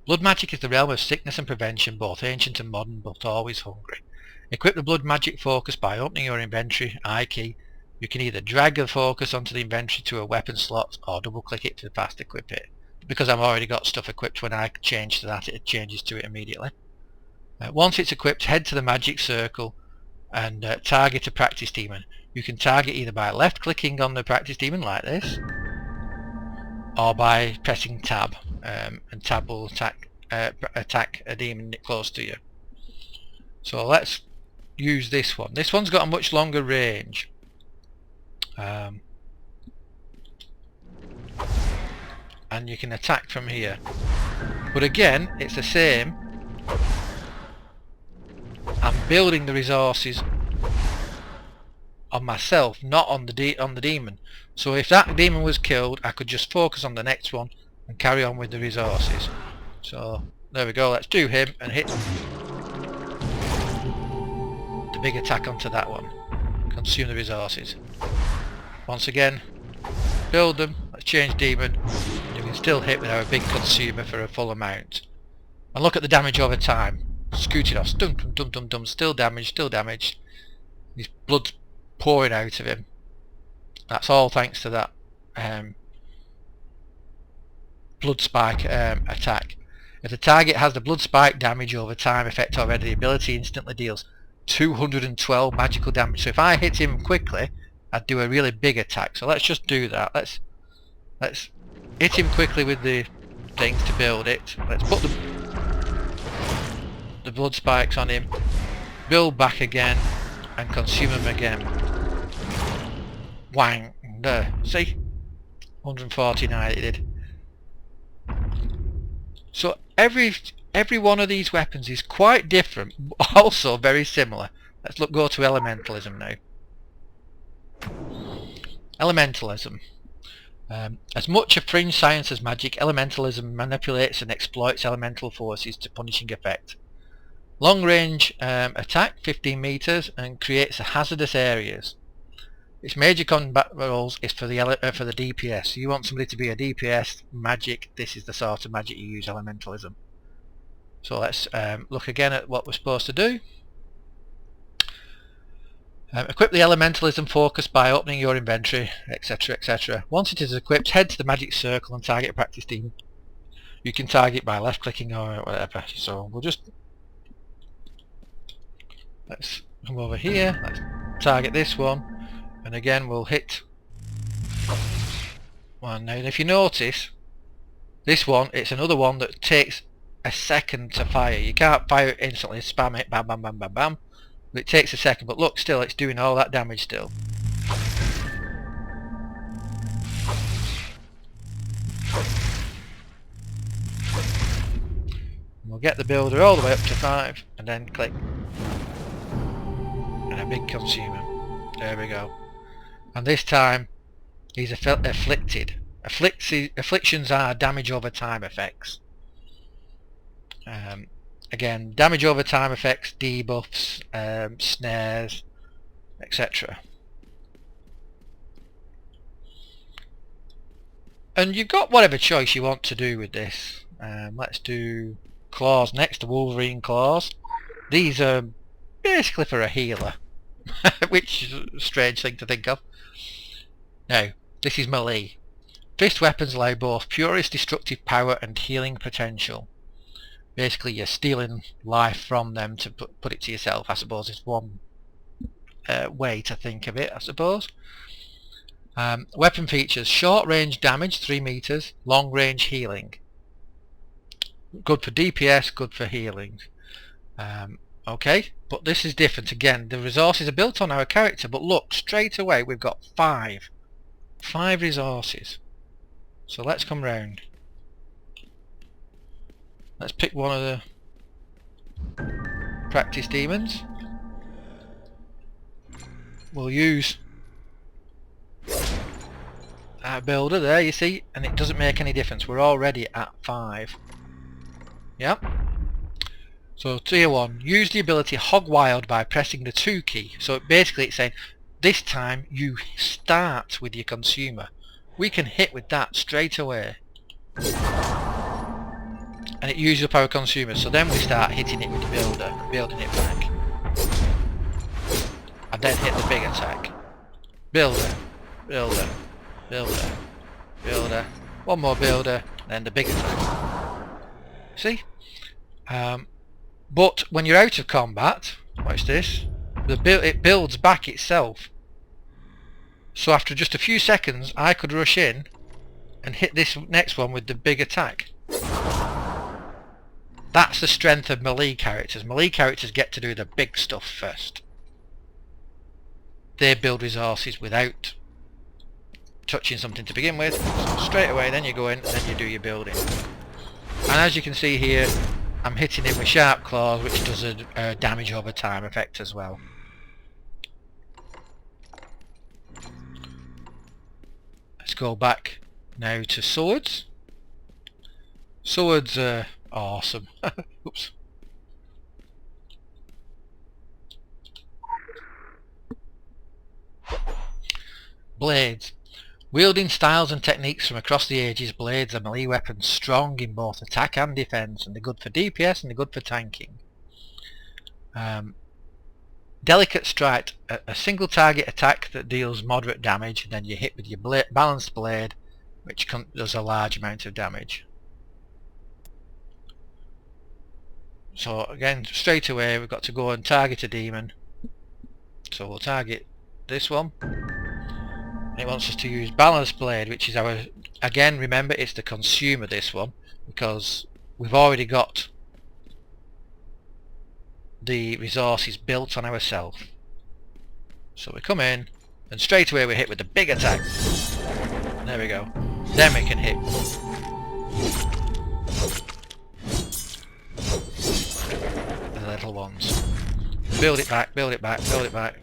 Blood magic is the realm of sickness and prevention, both ancient and modern, but always hungry. Equip the blood magic focus by opening your inventory I key. You can either drag the focus onto the inventory to a weapon slot or double click it to fast equip it. Because I've already got stuff equipped, when I change to that it changes to it immediately. Once it's equipped, head to the magic circle and target a practice demon. You can target either by left clicking on the practice demon like this, or by pressing tab, and tab will attack a demon close to you. So let's use this one. This one's got a much longer range. And you can attack from here. But again, it's the same. I'm building the resources on myself, not on the demon. So if that demon was killed, I could just focus on the next one and carry on with the resources. So there we go. Let's do him and hit the big attack onto that one. Consume the resources. Once again, build them. Let's change demon. You can still hit with our big consumer for a full amount. And look at the damage over time. Scooted off. Dum dum dum dum dum. Still damaged. Still damaged. His blood's pouring out of him. That's all thanks to that blood spike attack. If the target has the blood spike damage over time effect already, the ability instantly deals 212 magical damage. So if I hit him quickly, I'd do a really big attack. So let's just do that. Let's hit him quickly with the things to build it. Let's put the blood spikes on him, build back again, and consume him again. Wang! There. See? 149 it did. So every every one of these weapons is quite different, but also very similar. Let's go to elementalism now. Elementalism. As much a fringe science as magic, elementalism manipulates and exploits elemental forces to punishing effect. Long range attack, 15 meters, and creates hazardous areas. Its major combat roles is for the DPS. So you want somebody to be a DPS magic, this is the sort of magic you use, elementalism. So let's look again at what we're supposed to do. Equip the elementalism focus by opening your inventory, etc, etc. Once it is equipped, head to the magic circle and target a practice demon. You can target by left clicking or whatever. So we'll just... let's come over here, let's target this one, and again we'll hit one. Now if you notice, this one, it's another one that takes a second to fire. You can't fire it instantly, spam it, bam bam bam bam bam. It takes a second, but look, still it's doing all that damage still. We'll get the builder all the way up to 5 and then click. And a big consumer. There we go. And this time he's afflicted. Afflictions are damage over time effects. Again, damage over time effects, debuffs, snares, etc. And you've got whatever choice you want to do with this. Let's do claws next, to Wolverine claws. These are basically for a healer, which is a strange thing to think of. Now, this is melee. Fist weapons allow both purest destructive power and healing potential. Basically you're stealing life from them to put it to yourself, I suppose is one way to think of it, I suppose. Weapon features: short range damage, 3 meters, long range healing. Good for DPS, good for healing. Okay, but this is different again. The resources are built on our character, but look, straight away we've got 5 resources. So let's come round. Let's pick one of the practice demons. We'll use our builder there, you see, and it doesn't make any difference. We're already at 5. Yep. So tier 1, use the ability Hog Wild by pressing the 2 key. So basically it's saying this time you start with your consumer. We can hit with that straight away. And it uses up our consumer, so then we start hitting it with the builder, building it back. And then hit the big attack. Builder, builder, builder, builder, one more builder, then the big attack. See? But when you're out of combat, watch this, it builds back itself. So after just a few seconds I could rush in and hit this next one with the big attack. That's the strength of melee characters. Melee characters get to do the big stuff first. They build resources without touching something to begin with. So straight away then you go in and then you do your building. And as you can see here, I'm hitting him with sharp claws, which does a damage over time effect as well. Let's go back now to swords. Swords are awesome. Oops. Blades. Wielding styles and techniques from across the ages, blades are melee weapons strong in both attack and defense, and they're good for DPS and they're good for tanking. Delicate strike, a single target attack that deals moderate damage, and then you hit with your balanced blade, which does a large amount of damage. So again, straight away we've got to go and target a demon. So we'll target this one. It wants us to use balanced blade, which is our, again remember it's the consumer, this one, because we've already got the resources built on ourselves. So we come in and straight away we hit with the big attack. There we go. Then we can hit. build it back, build it back, build it back.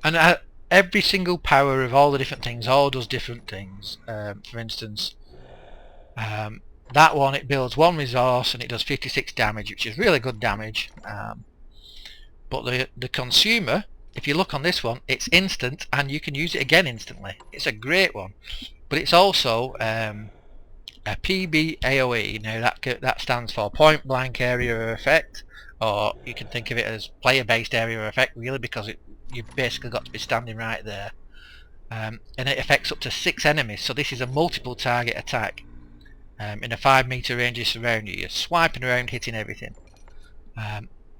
And every single power of all the different things all does different things. For instance, that one, it builds one resource and it does 56 damage, which is really good damage. But the consumer, if you look on this one, it's instant and you can use it again instantly. It's a great one. But it's also a PBAOE. Now that stands for point blank area effect, or you can think of it as player based area effect, really, because you've basically got to be standing right there. And it affects up to 6 enemies, so this is a multiple target attack. In a 5 meter range around you. You're swiping around, hitting everything.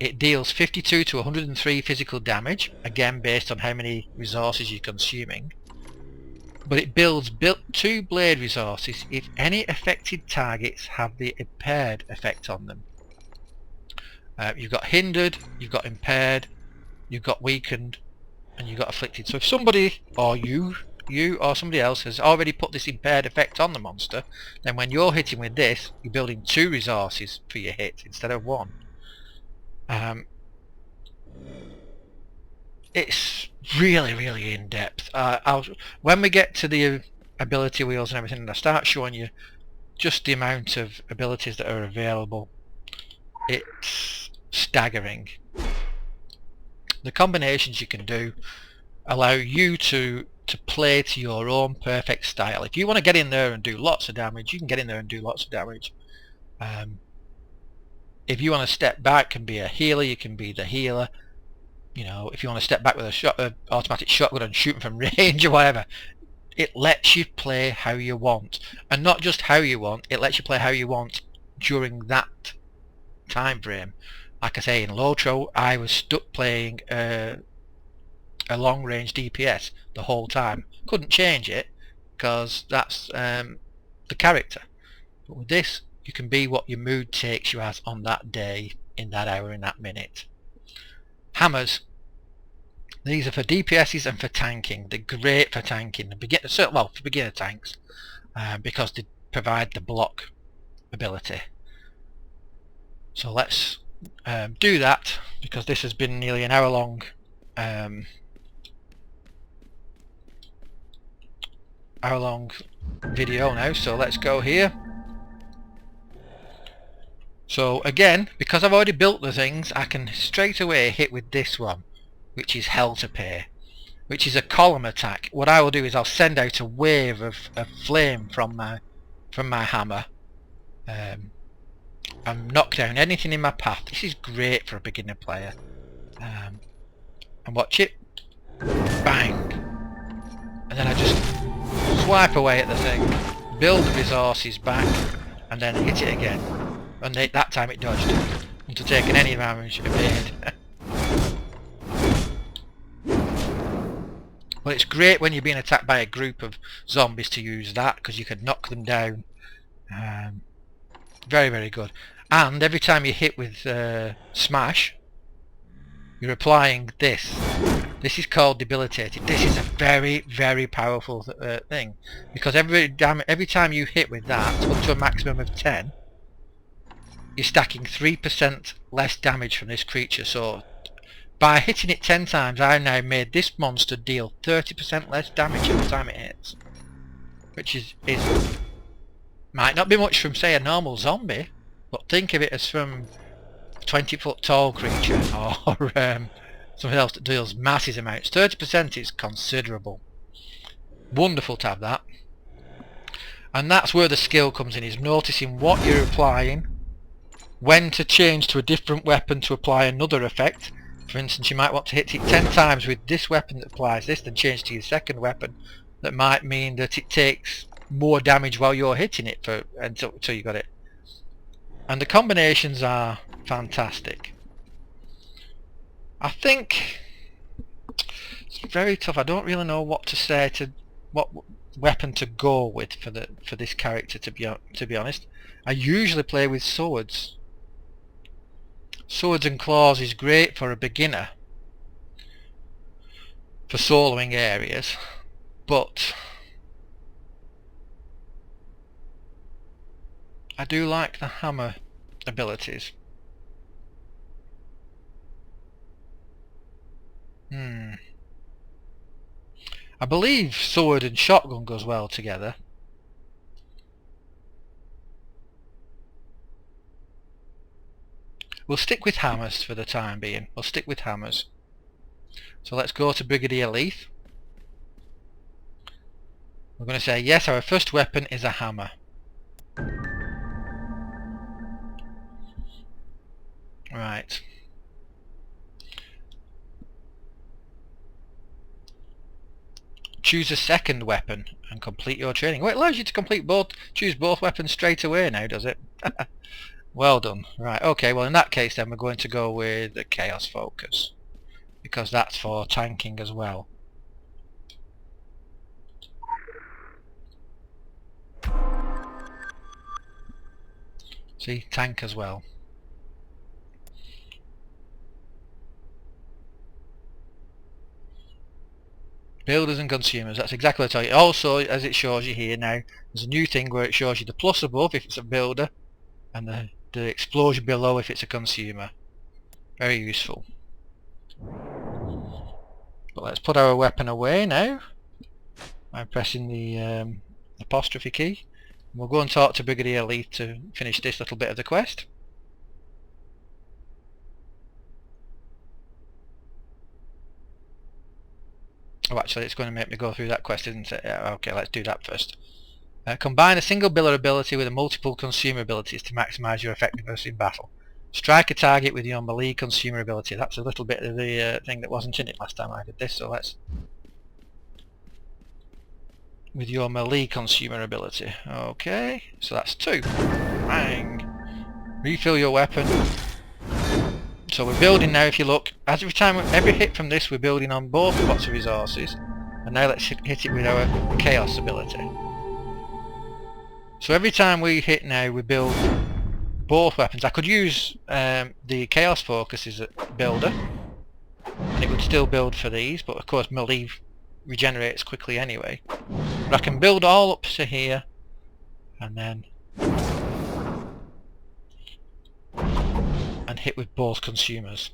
It deals 52 to 103 physical damage, again based on how many resources you're consuming. But it builds 2 blade resources if any affected targets have the impaired effect on them. You've got hindered, you've got impaired, you've got weakened, and you've got afflicted. So if somebody, or you or somebody else has already put this impaired effect on the monster, then when you're hitting with this, you're building 2 resources for your hit instead of 1. It's really in depth. When we get to the ability wheels and everything, and I start showing you just the amount of abilities that are available, it's staggering. The combinations you can do allow you to play to your own perfect style. If you want to get in there and do lots of damage, you can get in there and do lots of damage. If you want to step back and be a healer, you can be the healer. You know, if you want to step back with a automatic shotgun and shoot from range or whatever, it lets you play how you want. And not just how you want, it lets you play how you want during that time frame. Like I say, in Lotro, I was stuck playing a long range DPS the whole time. Couldn't change it because that's the character. But with this, you can be what your mood takes you as on that day, in that hour, in that minute. Hammers. These are for DPSs and for tanking. They're great for tanking. For beginner tanks, because they provide the block ability. So let's do that, because this has been nearly an hour long video now, so let's go here. So again, because I've already built the things, I can straight away hit with this one, which is Hell to Pay, which is a column attack. What I will do is I'll send out a wave of flame from my hammer and knock down anything in my path. This is great for a beginner player. And watch it. Bang! And then I just swipe away at the thing, build the resources back, and then hit it again. And that time it dodged, until taking any damage, evade. Well, it's great when you're being attacked by a group of zombies to use that, because you can knock them down. Very good. And every time you hit with smash, you're applying this. This is called debilitated. This is a very powerful thing, because every time you hit with that, up to a maximum of 10, you're stacking 3% less damage from this creature. So by hitting it 10 times, I've now made this monster deal 30% less damage every time it hits, which is might not be much from, say, a normal zombie, but think of it as from a 20-foot tall creature, or something else that deals massive amounts. 30% is considerable. Wonderful to have that. And that's where the skill comes in, is noticing what you're applying, when to change to a different weapon to apply another effect. For instance, you might want to hit it 10 times with this weapon that applies this, then change to your second weapon. That might mean that it takes more damage while you're hitting it until you got it. And the combinations are fantastic. I think it's very tough. I don't really know what to say, what weapon to go with for this character, to be honest. I usually play with swords. Swords and claws is great for a beginner for soloing areas, but I do like the hammer abilities. I believe sword and shotgun goes well together. We'll stick with hammers for the time being. We'll stick with hammers. So let's go to Brigadier Leith. We're going to say, yes, our first weapon is a hammer. Right. Choose a second weapon and complete your training. Well, it allows you to choose both weapons straight away now, does it? Well done. Right, okay, well in that case then we're going to go with the Chaos Focus, because that's for tanking as well. See, tank as well. Builders and consumers, that's exactly what I tell you. Also, as it shows you here now, there's a new thing where it shows you the plus above if it's a builder, and the explosion below if it's a consumer. Very useful. But let's put our weapon away now. I'm pressing the apostrophe key. We'll go and talk to Brigadier Leith to finish this little bit of the quest. Oh, actually it's going to make me go through that quest, isn't it? Yeah, okay, let's do that first. Combine a single builder ability with a multiple consumer abilities to maximise your effectiveness in battle. Strike a target with your melee consumer ability. That's a little bit of the thing that wasn't in it last time I did this, so let's... With your melee consumer ability. Okay, so that's 2. Bang! Refill your weapon. So we're building now, if you look, every hit from this we're building on both pots of resources. And now let's hit it with our chaos ability. So every time we hit now we build both weapons. I could use the chaos focus as a builder and it would still build for these, but of course melee regenerates quickly anyway. But I can build all up to here and then hit with both consumers.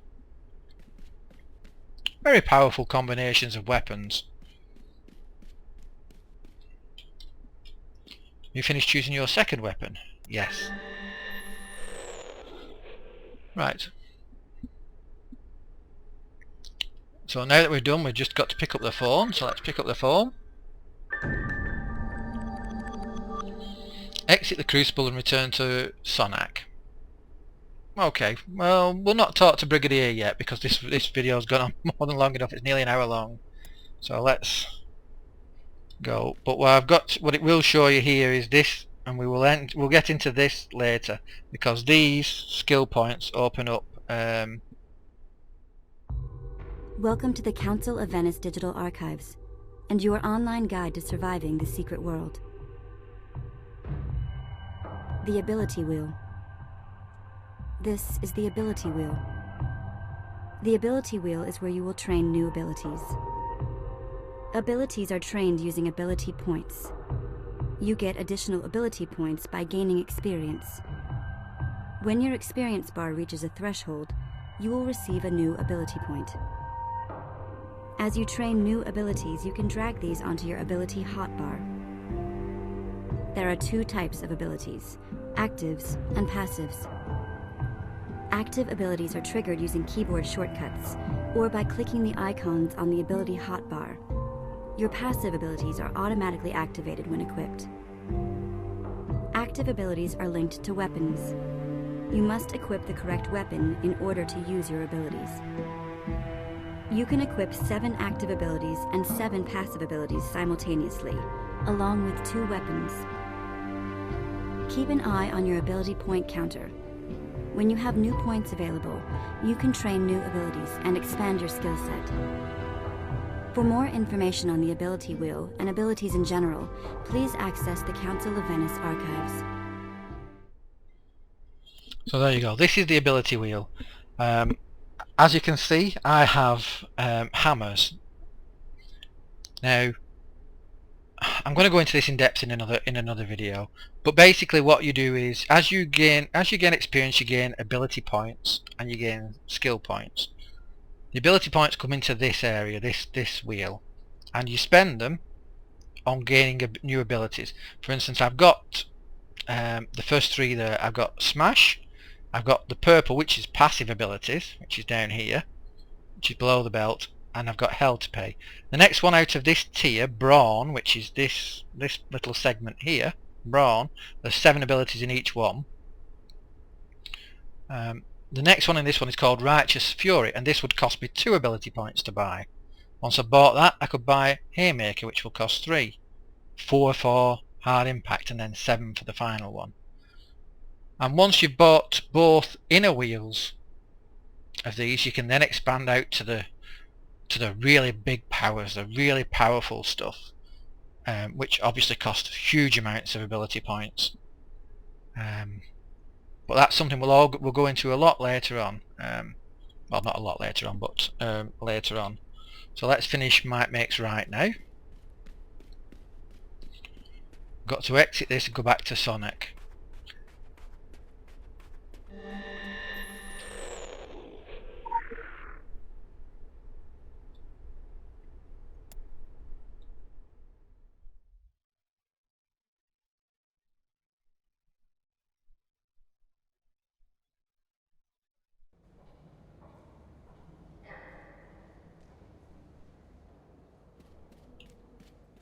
Very powerful combinations of weapons. You finished choosing your second weapon? Yes. Right. So now that we're done, we've just got to pick up the phone, so let's pick up the phone. Exit the Crucible and return to Sonak. Okay, well, we'll not talk to Brigadier yet because this video's gone on more than long enough. It's nearly an hour long. So let's go. But what it will show you here is this, and we'll get into this later because these skill points open up. Welcome to the Council of Venice Digital Archives and your online guide to surviving the secret world. The Ability Wheel. This is the Ability Wheel. The Ability Wheel is where you will train new abilities. Abilities are trained using ability points. You get additional ability points by gaining experience. When your experience bar reaches a threshold, you will receive a new ability point. As you train new abilities, you can drag these onto your ability hotbar. There are 2 types of abilities, actives and passives. Active abilities are triggered using keyboard shortcuts, or by clicking the icons on the ability hotbar. Your passive abilities are automatically activated when equipped. Active abilities are linked to weapons. You must equip the correct weapon in order to use your abilities. You can equip 7 active abilities and 7 passive abilities simultaneously, along with 2 weapons. Keep an eye on your ability point counter. When you have new points available, you can train new abilities and expand your skill set. For more information on the Ability Wheel and abilities in general, please access the Council of Venice archives. So there you go, this is the Ability Wheel. As you can see, I have hammers. Now, I'm going to go into this in depth in another video, but basically what you do is as you gain experience, you gain ability points and you gain skill points. The ability points come into this area, this wheel, and you spend them on gaining new abilities. For instance, I've got the first three there. I've got Smash, I've got the purple, which is passive abilities, which is down here, which is below the belt, and I've got Hell to pay. The next one out of this tier, Brawn, which is this little segment here, Brawn, there's 7 abilities in each one. The next one in this one is called Righteous Fury, and this would cost me 2 ability points to buy. Once I bought that, I could buy Haymaker, which will cost 3. 4 for Hard Impact, and then 7 for the final one. And once you've bought both inner wheels of these, you can then expand out to the really big powers, the really powerful stuff, which obviously cost huge amounts of ability points. But that's something we'll go into a lot later on. Well, not a lot later on, but later on. So let's finish Might Makes Right now. Got to exit this and go back to Sonic.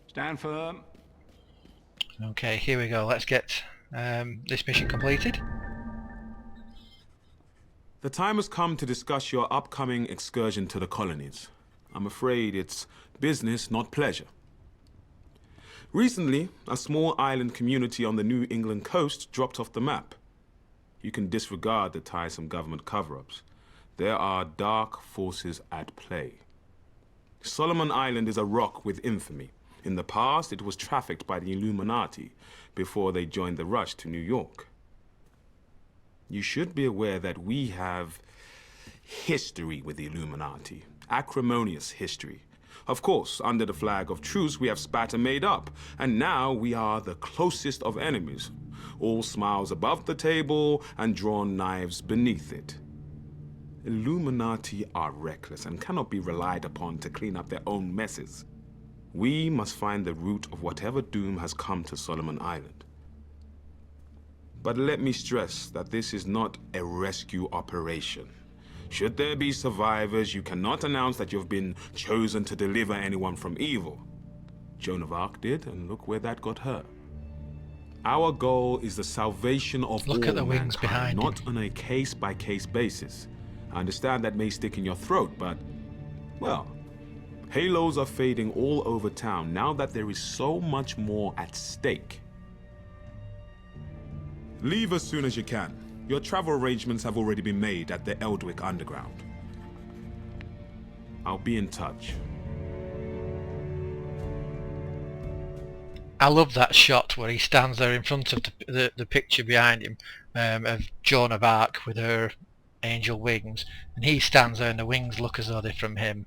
Stand firm. Okay, here we go. Let's get this mission completed. The time has come to discuss your upcoming excursion to the colonies. I'm afraid it's business, not pleasure. Recently, a small island community on the New England coast dropped off the map. You can disregard the tiresome government cover-ups. There are dark forces at play. Solomon Island is a rock with infamy. In the past, it was trafficked by the Illuminati before they joined the rush to New York. You should be aware that we have history with the Illuminati, acrimonious history. Of course, under the flag of truce, we have spat and made up, and now we are the closest of enemies. All smiles above the table and drawn knives beneath it. Illuminati are reckless and cannot be relied upon to clean up their own messes. We must find the root of whatever doom has come to Solomon Island. But let me stress that this is not a rescue operation. Should there be survivors, you cannot announce that you've been chosen to deliver anyone from evil. Joan of Arc did, and look where that got her. Our goal is the salvation of all Look at the wings mankind, behind not him. on a case-by-case basis. I understand that may stick in your throat, but, well, halos are fading all over town now that there is so much more at stake. Leave as soon as you can. Your travel arrangements have already been made at the Eldwick Underground. I'll be in touch. I love that shot where he stands there in front of the picture behind him of Joan of Arc with her angel wings, and he stands there and the wings look as though they're from him.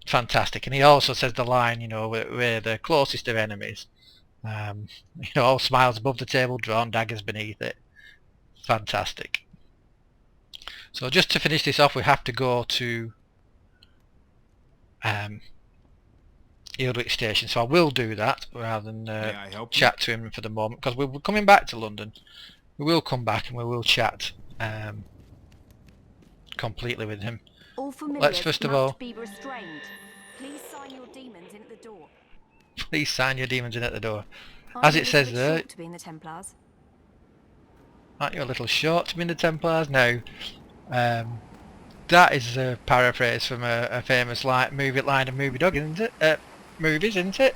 Fantastic. And he also says the line, you know, we're the closest of enemies. You know, all smiles above the table, drawn daggers beneath it. Fantastic. So just to finish this off, we have to go to Eldwick Station. So I will do that rather than chat to him for the moment, because we're coming back to London. We will come back and we will chat completely with him. All familiars Let's first of all must be restrained. Please sign your demons in at the door. please sign your demons in at the door. Aren't As you it a says bit there, short to be in the Templars? aren't you a little short to be in the Templars? Now, that is a paraphrase from a famous movie line of Movie Dog, isn't it? Movies, isn't it?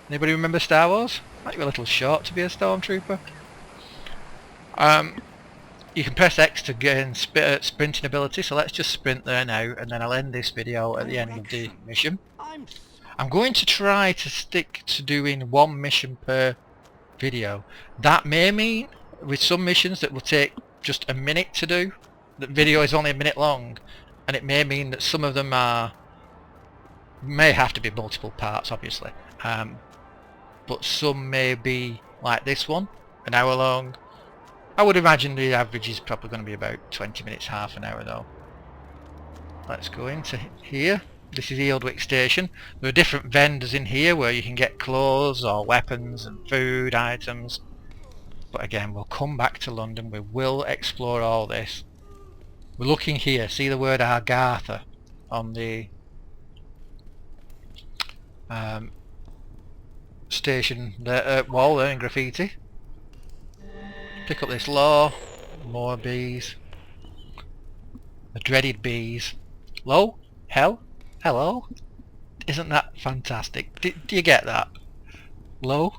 Anybody remember Star Wars? Aren't you a little short to be a stormtrooper? You can press X to gain sprinting ability, so let's just sprint there now, and then I'll end this video at the end of the mission. I'm going to try to stick to doing one mission per video. That may mean, with some missions that will take just a minute to do, the video is only a minute long, and it may mean that some of them are may have to be multiple parts, obviously, but some may be like this one, an hour long. I would imagine the average is probably going to be about 20 minutes, half an hour though. Let's go into here. This is Ealdwick Station. There are different vendors in here where you can get clothes or weapons and food items. But again, we'll come back to London. We will explore all this. We're looking here. See the word Agartha on the station wall there in graffiti. Pick up this law. More bees. The dreaded bees. Low? Hell? Hello? Isn't that fantastic? Do you get that? Low?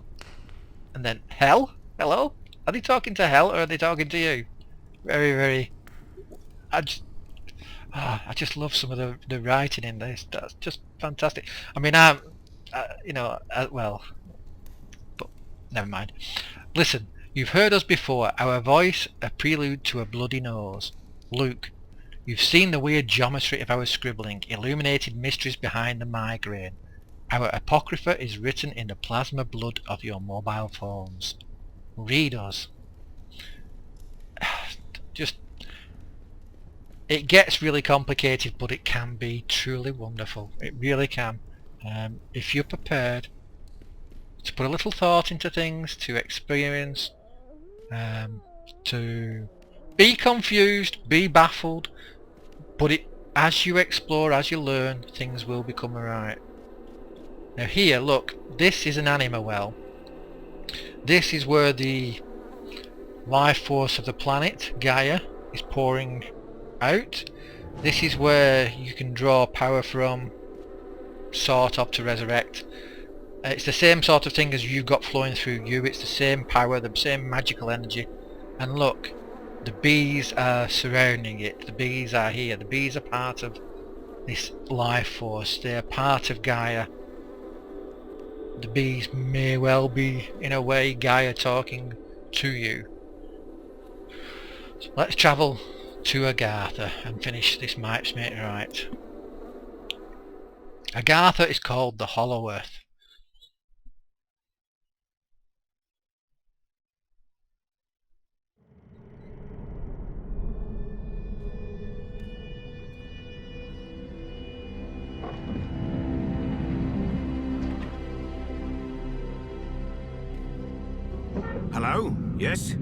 And then hell? Hello? Are they talking to hell or are they talking to you? Very, very... I just love some of the writing in this. That's just fantastic. I mean, well, but never mind. Listen, you've heard us before. Our voice, a prelude to a bloody nose. Luke, you've seen the weird geometry of our scribbling, illuminated mysteries behind the migraine. Our apocrypha is written in the plasma blood of your mobile phones. Read us. Just... It gets really complicated, but it can be truly wonderful. It really can. If you're prepared to put a little thought into things, to experience, to be confused, be baffled, but as you explore, as you learn, things will become alright. Now here, look, this is an anima well. This is where the life force of the planet, Gaia, is pouring out. This is where you can draw power from, sort of, to resurrect. It's the same sort of thing as you've got flowing through you. It's the same power, the same magical energy. And look, the bees are surrounding it. The bees are here. The bees are part of this life force. They are part of Gaia. The bees may well be, in a way, Gaia talking to you. So let's travel to Agartha and finish this Mipes Mate right. Agartha is called the Hollow Earth. Hello? Yes?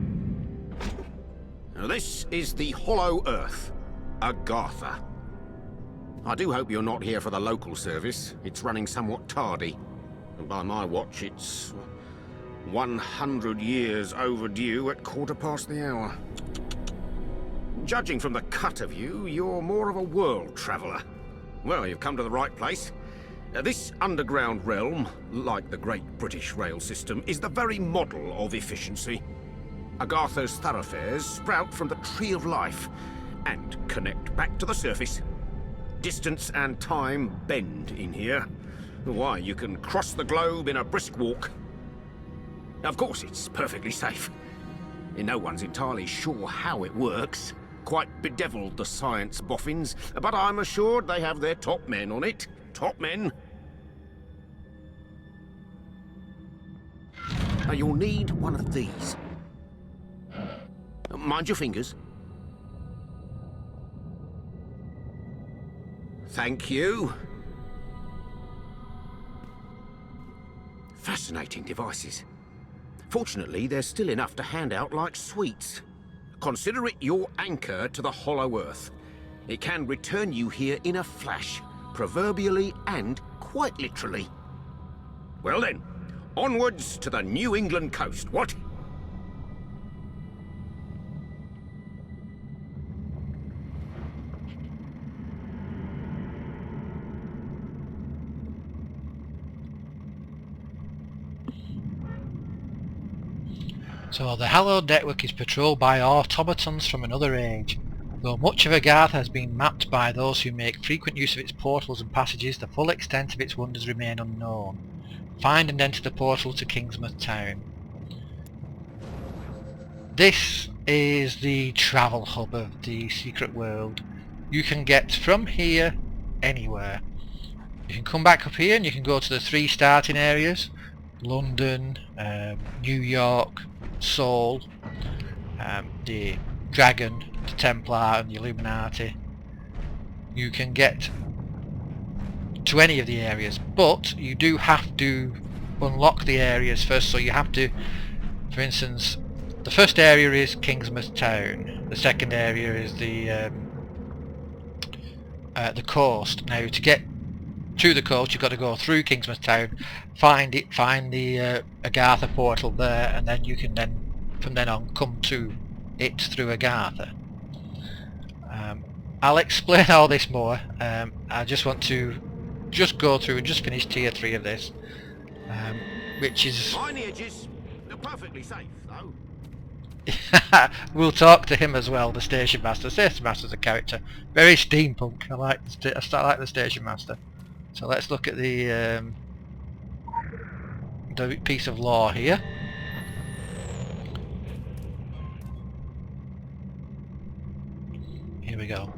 Now this is the Hollow Earth, Agartha. I do hope you're not here for the local service. It's running somewhat tardy. And by my watch, it's 100 years overdue at 1/4 the hour. Judging from the cut of you, you're more of a world traveller. Well, you've come to the right place. This underground realm, like the Great British Rail System, is the very model of efficiency. Agartha's thoroughfares sprout from the Tree of Life and connect back to the surface. Distance and time bend in here. Why, you can cross the globe in a brisk walk. Of course, it's perfectly safe. No one's entirely sure how it works. Quite bedeviled, the science boffins, but I'm assured they have their top men on it. Top men. Now, you'll need one of these. Mind your fingers. Thank you. Fascinating devices. Fortunately, there's still enough to hand out like sweets. Consider it your anchor to the Hollow Earth. It can return you here in a flash, proverbially and quite literally. Well then, onwards to the New England coast, what? So the hallowed network is patrolled by automatons from another age. Though much of Agartha has been mapped by those who make frequent use of its portals and passages, the full extent of its wonders remain unknown. Find and enter the portal to Kingsmouth Town. This is the travel hub of the secret world. You can get from here anywhere. You can come back up here and you can go to the 3 starting areas. London, New York, Seoul, the Dragon, the Templar and the Illuminati. You can get to any of the areas, but you do have to unlock the areas first. So you have to, for instance, the first area is Kingsmouth Town, the second area is the coast. Now to get to the coast you've got to go through Kingsmouth Town, find the Agartha portal there, and then you can from then on come to it through Agartha. I'll explain all this more. I just want to go through and just finish tier 3 of this, which is... Mind the edges. They're perfectly safe, though. We'll talk to him as well, the Station Master. Station Master's a character. Very steampunk. I like the Station Master. So let's look at the piece of lore here. Here we go.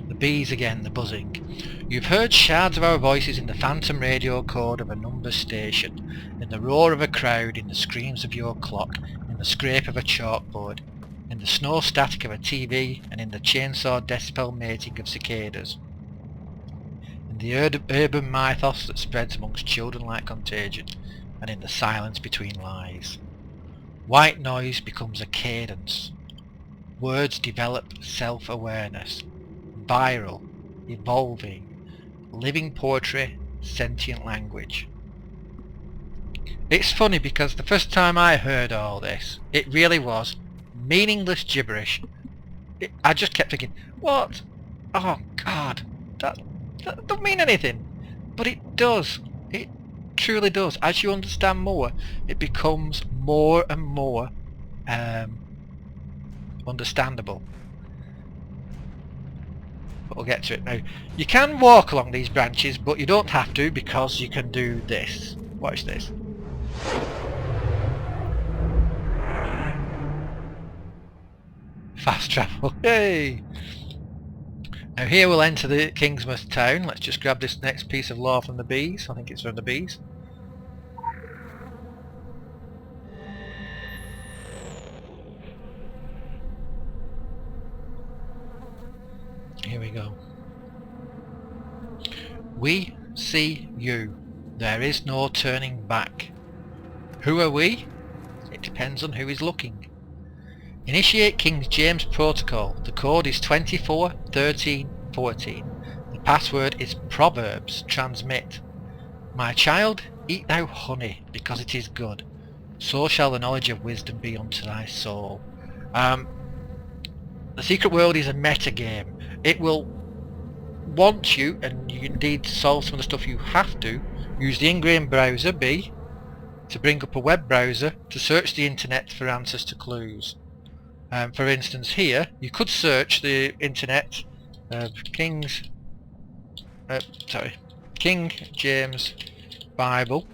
The bees again, the buzzing. You've heard shards of our voices in the phantom radio code of a number station, in the roar of a crowd, in the screams of your clock, in the scrape of a chalkboard, in the snow static of a TV, and in the chainsaw decibel mating of cicadas. In the urban mythos that spreads amongst children like contagion, and in the silence between lies. White noise becomes a cadence. Words develop self-awareness. Viral, evolving, living poetry, sentient language. It's funny because the first time I heard all this, it really was meaningless gibberish. I just kept thinking, what? Oh God, that don't mean anything. But it does. It truly does. As you understand more, it becomes more and more understandable. But we'll get to it now. You can walk along these branches, but you don't have to, because you can do this. Watch this. Fast travel. Yay! Now here we'll enter the Kingsmouth Town. Let's just grab this next piece of lore from the bees. I think it's from the bees. Here we go. We see you. There is no turning back. Who are we? It depends on who is looking. Initiate King James Protocol. The code is 241314. The password is Proverbs. Transmit. My child, eat thou honey, because it is good. So shall the knowledge of wisdom be unto thy soul. The Secret World is a meta game. It will want you, and you indeed solve some of the stuff you have to, use the in-game browser, B, to bring up a web browser to search the internet for answers to clues. For instance here, you could search the internet, King James Bible.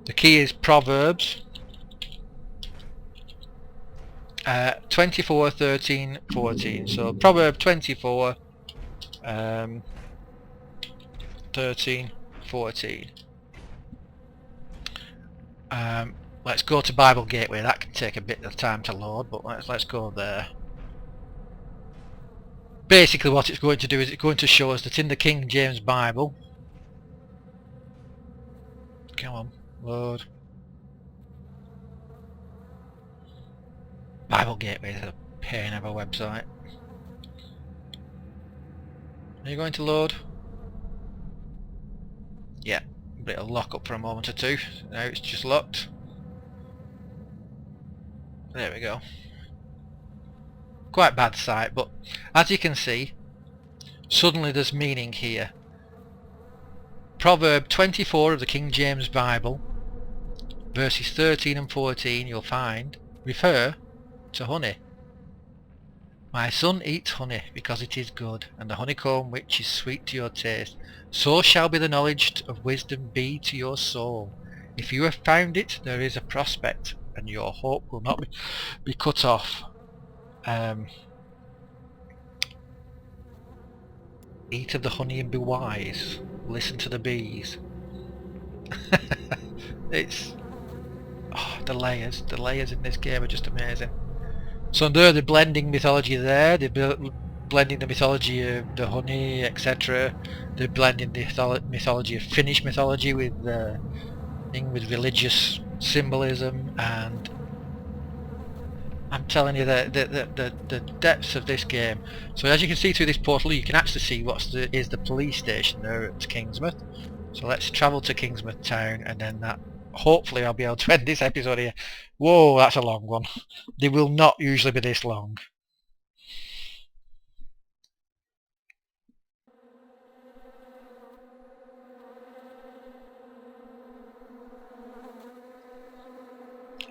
The key is Proverbs 24, 13, 14. So Proverb 24, 13, 14. Let's go to Bible Gateway. That can take a bit of time to load, but let's go there. Basically what it's going to do is it's going to show us that in the King James Bible, come on, load. Bible Gateway is a pain of a website. Are you going to load? Yeah, but it'll lock up for a moment or two. Now it's just locked. There we go. Quite bad site, but as you can see, suddenly there's meaning here. Proverb 24 of the King James Bible, verses 13 and 14, you'll find, refer to honey. My son, eat honey, because it is good, and the honeycomb which is sweet to your taste. So shall be the knowledge of wisdom be to your soul. If you have found it, there is a prospect, and your hope will not be cut off. Eat of the honey and be wise. Listen to the bees. It's... oh, the layers in this game are just amazing. So they're blending mythology there, they're blending the mythology of the honey, etc. They're blending the mythology of Finnish mythology with with religious symbolism, and I'm telling you the depths of this game. So as you can see through this portal, you can actually see is the police station there at Kingsmouth. So let's travel to Kingsmouth town, and then hopefully I'll be able to end this episode here. Whoa, that's a long one. They will not usually be this long.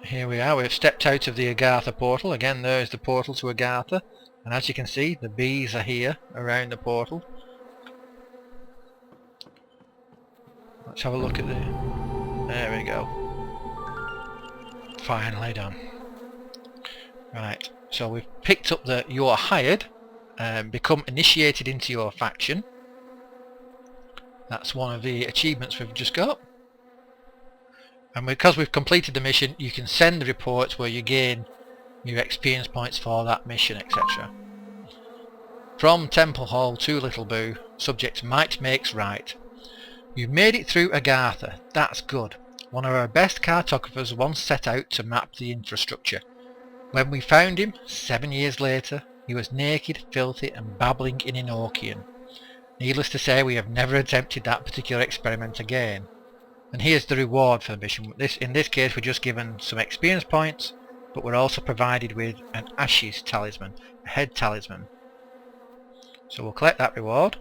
Here we are, we've stepped out of the Agartha portal. Again, there's the portal to Agartha. And as you can see, the bees are here around the portal. Let's have a look at there we go. Finally done. Right, so we've picked up the you're hired, become initiated into your faction. That's one of the achievements we've just got. And because we've completed the mission, you can send the reports where you gain your experience points for that mission, etc. From Temple Hall to Little Boo, subject might makes right. You've made it through Agartha, that's good. One of our best cartographers once set out to map the infrastructure. When we found him, 7 years later, he was naked, filthy and babbling in Enochian. Needless to say, we have never attempted that particular experiment again. And here's the reward for the mission. In this case we're just given some experience points, but we're also provided with an Ashes talisman, a head talisman. So we'll collect that reward,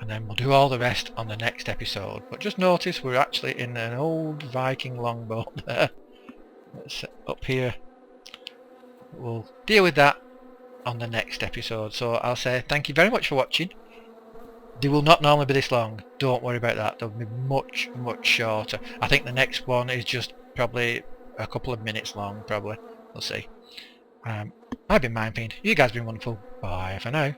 and then we'll do all the rest on the next episode. But just notice we're actually in an old Viking longboat there. That's up here. We'll deal with that on the next episode. So I'll say thank you very much for watching. They will not normally be this long, don't worry about that. They'll be much shorter. I think the next one is just probably a couple of minutes long, probably. We'll see. I've been Mindfiend. You guys have been wonderful. Bye for now.